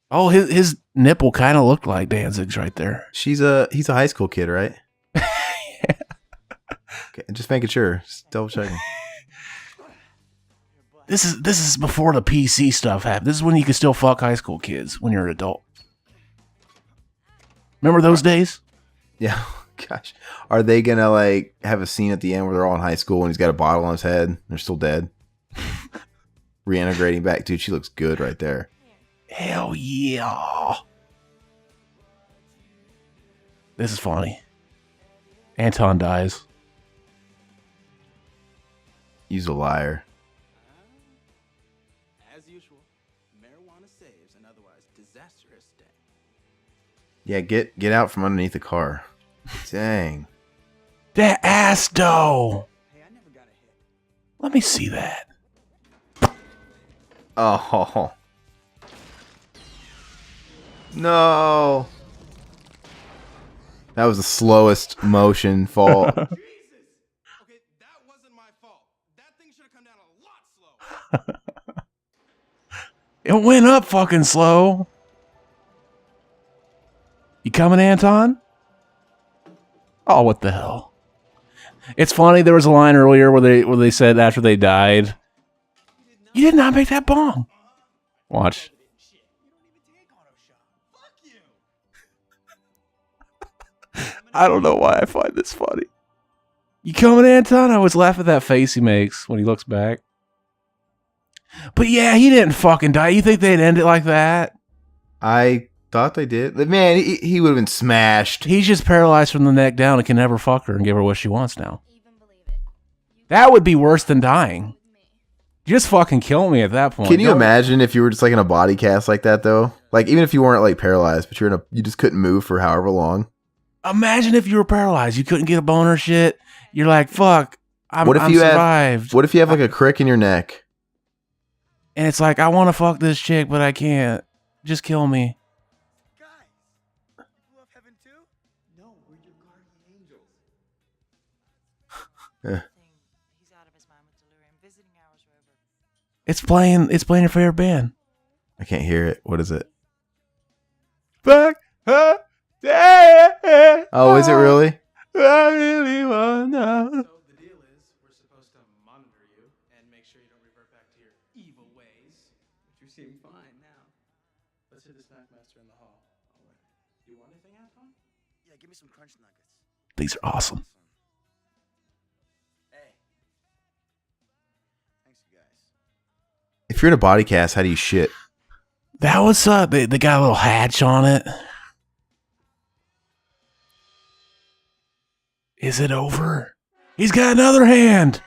Oh, his nipple kind of looked like Danzig's right there. He's a high school kid, right? Yeah. Okay, just making sure. Just double checking. This is before the PC stuff happened. This is when you could still fuck high school kids when you're an adult. Remember those days? Yeah. Gosh. Are they gonna like have a scene at the end where they're all in high school and he's got a bottle on his head and they're still dead? Reintegrating back. Dude, she looks good right there. Hell yeah. This is funny. Anton dies. He's a liar. As usual, marijuana saves an otherwise disastrous day. Yeah, get out from underneath the car. Dang. That ass dough. Hey, I never got a hit. Let me see that. Oh. No. That was the slowest motion fall. Jesus! Okay, that wasn't my fault. That thing should have come down a lot slower. It went up fucking slow. You coming, Anton? Oh, what the hell? It's funny. There was a line earlier where they said after they died, "You did not make that bong." Watch. I don't know why I find this funny. You coming, Anton? I always laugh at that face he makes when he looks back. But yeah, he didn't fucking die. You think they'd end it like that? I thought they did. But man, he would have been smashed. He's just paralyzed from the neck down and can never fuck her and give her what she wants now. That would be worse than dying. Just fucking kill me at that point. Can you imagine if you were just like in a body cast like that though? Like even if you weren't like paralyzed, but you just couldn't move for however long. Imagine if you were paralyzed. You couldn't get a boner shit. You're like, fuck, I'm survived. What if you have like a crick in your neck? And it's like, I want to fuck this chick, but I can't. Just kill me. Guys, you love heaven too? No, we're your guardian angels. He's out of his mind with delirium. Visiting hours are over. It's playing your favorite band. I can't hear it. What is it? Back. Oh, Oh, is it really? I really wanna. So the deal is, we're supposed to monitor you and make sure you don't revert back to your evil ways. But you seem fine now. Let's hit the snack master in the hall. All right. You want anything, Anton? Yeah, give me some crunch nuggets. These are awesome. Hey. Thanks, you guys. If you're in a body cast, how do you shit? That was they got a little hatch on it. Is it over? He's got another hand.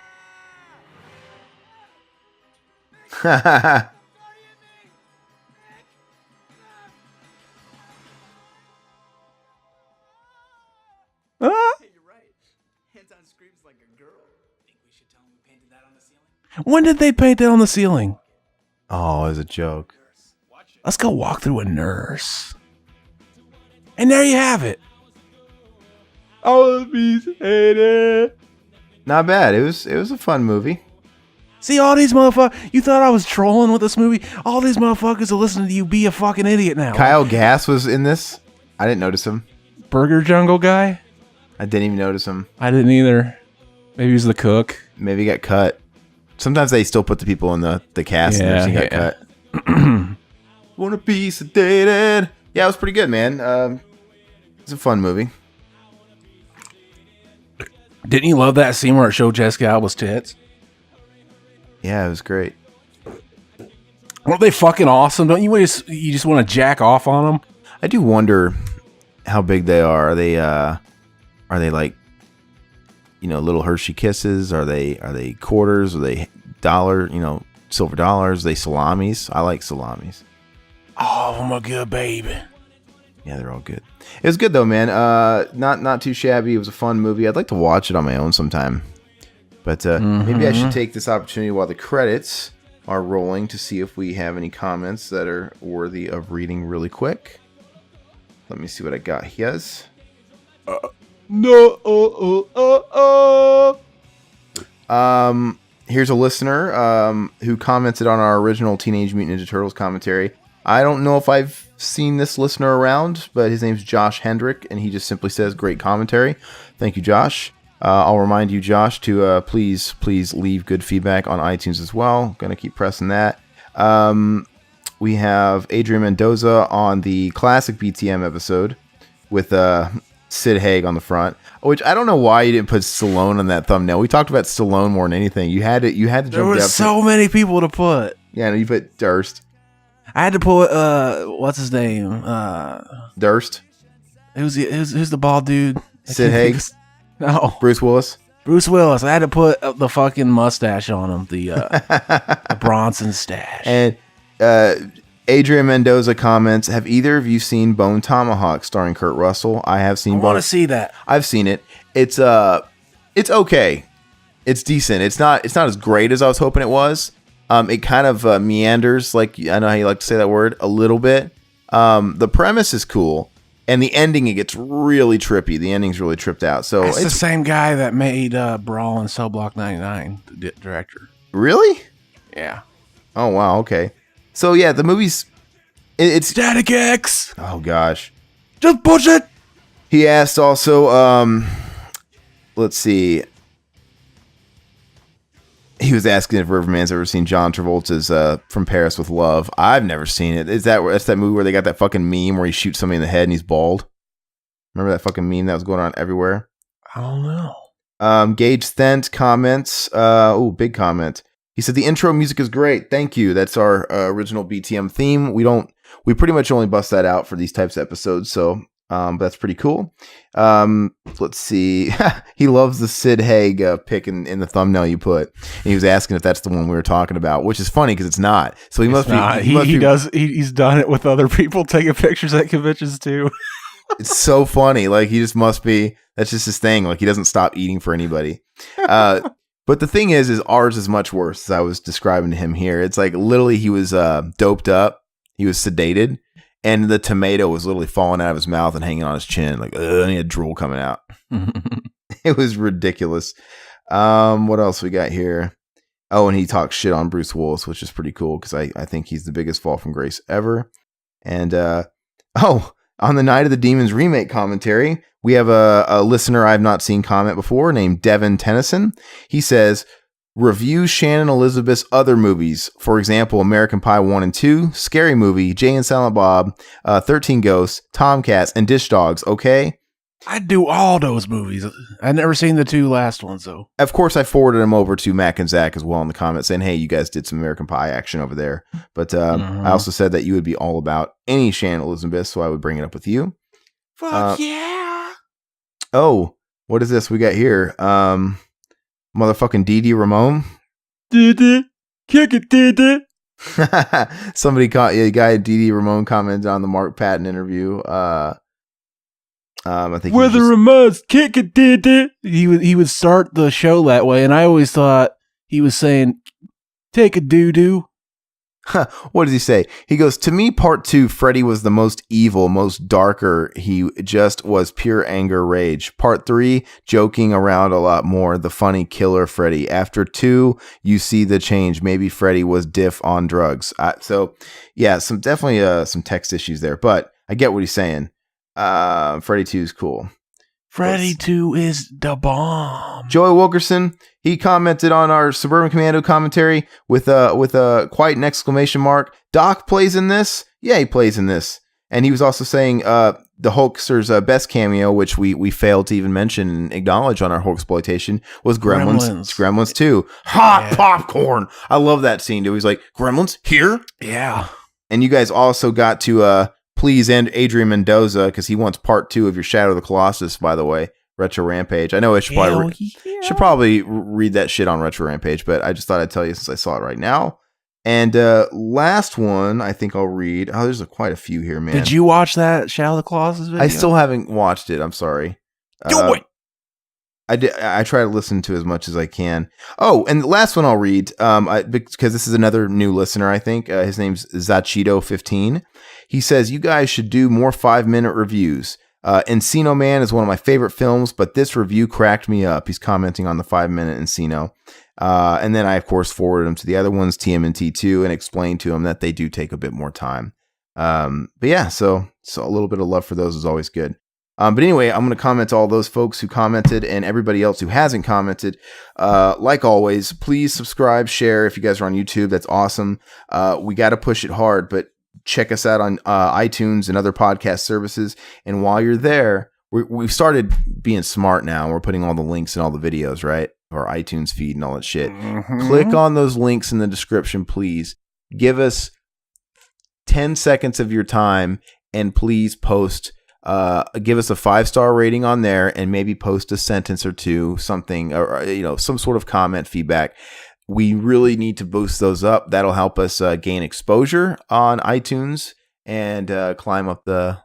Ah, Hey, you're right. Anton screams like a girl. Think we should tell him we painted that on the ceiling? when did they paint that on the ceiling? Oh, it's a joke. Let's go walk through a nurse. And there you have it. All of these hated. Not bad. It was a fun movie. See, all these motherfuckers, you thought I was trolling with this movie? All these motherfuckers are listening to you be a fucking idiot now. Kyle Gass was in this. I didn't notice him. Burger Jungle guy? I didn't even notice him. I didn't either. Maybe he was the cook. Maybe he got cut. Sometimes they still put the people in the cast and Yeah, he got yeah. cut. Wanna be sedated? Yeah, it was pretty good, man. It's a fun movie. Didn't you love that scene where it showed Jessica Alba's tits? Yeah, it was great. Weren't they fucking awesome? Don't you just want to jack off on them? I do wonder how big they are. Are they like, little Hershey Kisses? Are they quarters? Are they dollar? Silver dollars? Are they salamis? I like salamis. Oh, I'm a good baby. Yeah, they're all good. It was good though, man. Not too shabby. It was a fun movie. I'd like to watch it on my own sometime. But maybe I should take this opportunity while the credits are rolling to see if we have any comments that are worthy of reading really quick. Let me see what I got here. Here's a listener who commented on our original Teenage Mutant Ninja Turtles commentary. I don't know if I've seen this listener around, but his name's Josh Hendrick, and he just simply says, great commentary. Thank you, Josh. I'll remind you, Josh, to please leave good feedback on iTunes as well. Going to keep pressing that. We have Adrian Mendoza on the classic BTM episode with Sid Haig on the front, which I don't know why you didn't put Stallone on that thumbnail. We talked about Stallone more than anything. You had to jump There were so many people to put. Yeah, no, you put Durst. I had to put what's his name? Durst. Who's the bald dude? Sid Haig. No, Bruce Willis. Bruce Willis. I had to put the fucking mustache on him, the Bronson stash. And Adrian Mendoza comments, have either of you seen Bone Tomahawk starring Kurt Russell? I have seen I want Bone. to see that. I've seen it. It's okay. It's decent. It's not as great as I was hoping it was. It kind of meanders, like I know how you like to say that word, a little bit. The premise is cool, and the ending, it gets really trippy. The ending's really tripped out. So It's the it's same guy that made Brawl and Cell Block 99, the director. really. Yeah. Oh wow. Okay. So yeah, the movie's it's Static X. oh gosh. Just push it. He asked also, let's see. He was asking if Riverman's ever seen John Travolta's From Paris with Love. I've never seen it. That's that movie where they got that fucking meme where he shoots somebody in the head and he's bald? Remember that fucking meme that was going on everywhere? I don't know. Gage Thent comments. Big comment. He said the intro music is great. Thank you. That's our original BTM theme. We pretty much only bust that out for these types of episodes. So that's pretty cool. Let's see. He loves the Sid Haig pic in the thumbnail you put. And he was asking if that's the one we were talking about, which is funny because it's not. So he must be. He's done it with other people taking pictures at conventions too. It's so funny. Like he just must be. That's just his thing. Like he doesn't stop eating for anybody. But the thing is ours is much worse, as I was describing to him here. It's like literally he was doped up. He was sedated. And the tomato was literally falling out of his mouth and hanging on his chin. Like, and he had drool coming out. It was ridiculous. What else we got here? Oh, and he talks shit on Bruce Willis, which is pretty cool because I think he's the biggest fall from grace ever. And on the Night of the Demons remake commentary, we have a listener I've not seen comment before named Devin Tennyson. He says, review Shannon Elizabeth's other movies. For example, American Pie 1 and 2, Scary Movie, Jay and Silent Bob, 13 Ghosts, Tomcats, and Dish Dogs, okay? I'd do all those movies. I've never seen the 2 last ones, though. Of course, I forwarded them over to Mac and Zach as well in the comments saying, hey, you guys did some American Pie action over there. But I also said that you would be all about any Shannon Elizabeth, so I would bring it up with you. Fuck yeah. Oh, what is this we got here? Motherfucking Dee Ramone. Did kick it, did it. Somebody guy Dee Ramone commented on the Mark Patton interview. I think where the Ramones kick it, did it. He would start the show that way, and I always thought he was saying, take a doo-doo. What does he say? He goes, to me, part 2, Freddy was the most evil, most darker. He just was pure anger rage. Part 3, joking around a lot more. The funny killer Freddy. After 2, you see the change. Maybe Freddy was diff on drugs. So yeah, definitely some text issues there, but I get what he's saying. Freddy 2 is cool. Freddy 2 is the bomb. Joey Wilkerson, he commented on our Suburban Commando commentary with quite an exclamation mark. Doc plays in this? Yeah, he plays in this. And he was also saying the Hulkster's best cameo, which we failed to even mention and acknowledge on our Hulksploitation, was Gremlins. Gremlins 2. Hot popcorn. I love that scene, dude. He's like, Gremlins here? Yeah. And you guys also got to please end Adrian Mendoza because he wants part 2 of your Shadow of the Colossus, by the way. Retro Rampage. I know I should probably read that shit on Retro Rampage, but I just thought I'd tell you since I saw it right now. And last one, I think I'll read. Oh, there's quite a few here, man. Did you watch that Shadow of the Colossus video? I still haven't watched it. I'm sorry. Do it. I try to listen to as much as I can. Oh, and the last one I'll read, because this is another new listener, I think. His name's Zachido15. He says, you guys should do more 5-minute reviews. Encino Man is one of my favorite films, but this review cracked me up. He's commenting on the 5-minute Encino. And then I, of course, forwarded him to the other ones, TMNT 2, and explained to him that they do take a bit more time. But yeah, so a little bit of love for those is always good. But anyway, I'm going to comment to all those folks who commented and everybody else who hasn't commented. Like always, please subscribe, share. If you guys are on YouTube, that's awesome. We got to push it hard, but check us out on iTunes and other podcast services. And while you're there, we've started being smart now. We're putting all the links and all the videos, right? Our iTunes feed and all that shit. Mm-hmm. Click on those links in the description, please. Give us 10 seconds of your time and please post. Give us a 5-star rating on there and maybe post a sentence or two, something, or some sort of comment, feedback. We really need to boost those up. That'll help us gain exposure on iTunes and climb up the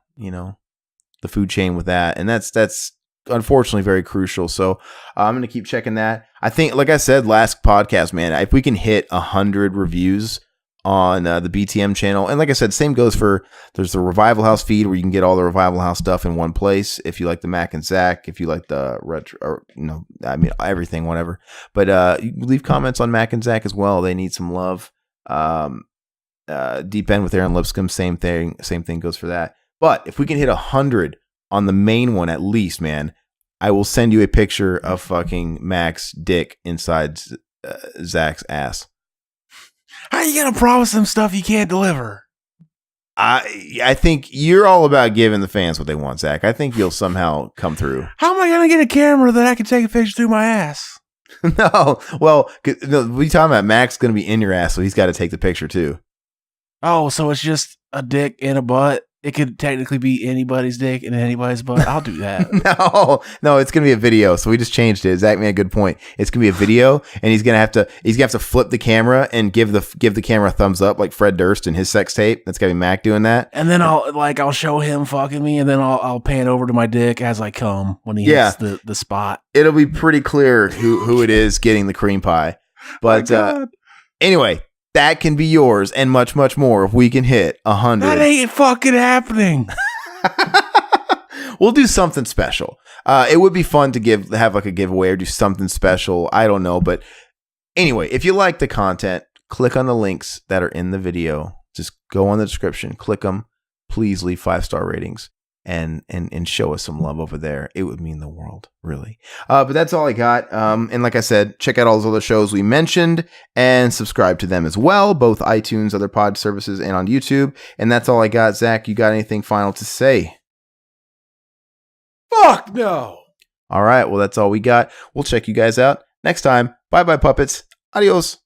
food chain with that. And that's unfortunately very crucial. So I'm going to keep checking that. I think, like I said, last podcast, man, if we can hit 100 reviews on the BTM channel. And like I said, same goes for, there's the Revival House feed where you can get all the Revival House stuff in one place. If you like the Mac and Zach, if you like the retro, or, everything, whatever. But you leave comments on Mac and Zach as well. They need some love. Deep End with Aaron Lipscomb, same thing goes for that. But if we can hit 100 on the main one, at least, man, I will send you a picture of fucking Mac's dick inside Zach's ass. How are you gonna promise them stuff you can't deliver? I think you're all about giving the fans what they want, Zach. I think you'll somehow come through. How am I gonna get a camera that I can take a picture through my ass? No, well, what are you talking about? Mac's gonna be in your ass, so he's got to take the picture too. Oh, so it's just a dick in a butt. It could technically be anybody's dick in anybody's butt. I'll do that. No, it's gonna be a video. So we just changed it. Zach made a good point. It's gonna be a video, and he's gonna have to flip the camera and give the camera a thumbs up like Fred Durst in his sex tape. That's gonna be Mac doing that. And then I'll show him fucking me, and then I'll pan over to my dick as I come when he hits the spot. It'll be pretty clear who it is getting the cream pie. But anyway. That can be yours and much, much more if we can hit 100. That ain't fucking happening. We'll do something special. It would be fun to have like a giveaway or do something special. I don't know, but Anyway, if you like the content, click on the links that are in the video. Just go on the description, click them. Please leave 5-star ratings and show us some love over there. It would mean the world, really. But that's all I got. And like I said, check out all those other shows we mentioned and subscribe to them as well, both iTunes, other pod services, and on YouTube. And that's all I got. Zach, you got anything final to say? Fuck no. All right. Well, that's all we got. We'll check you guys out next time. Bye-bye, puppets. Adios.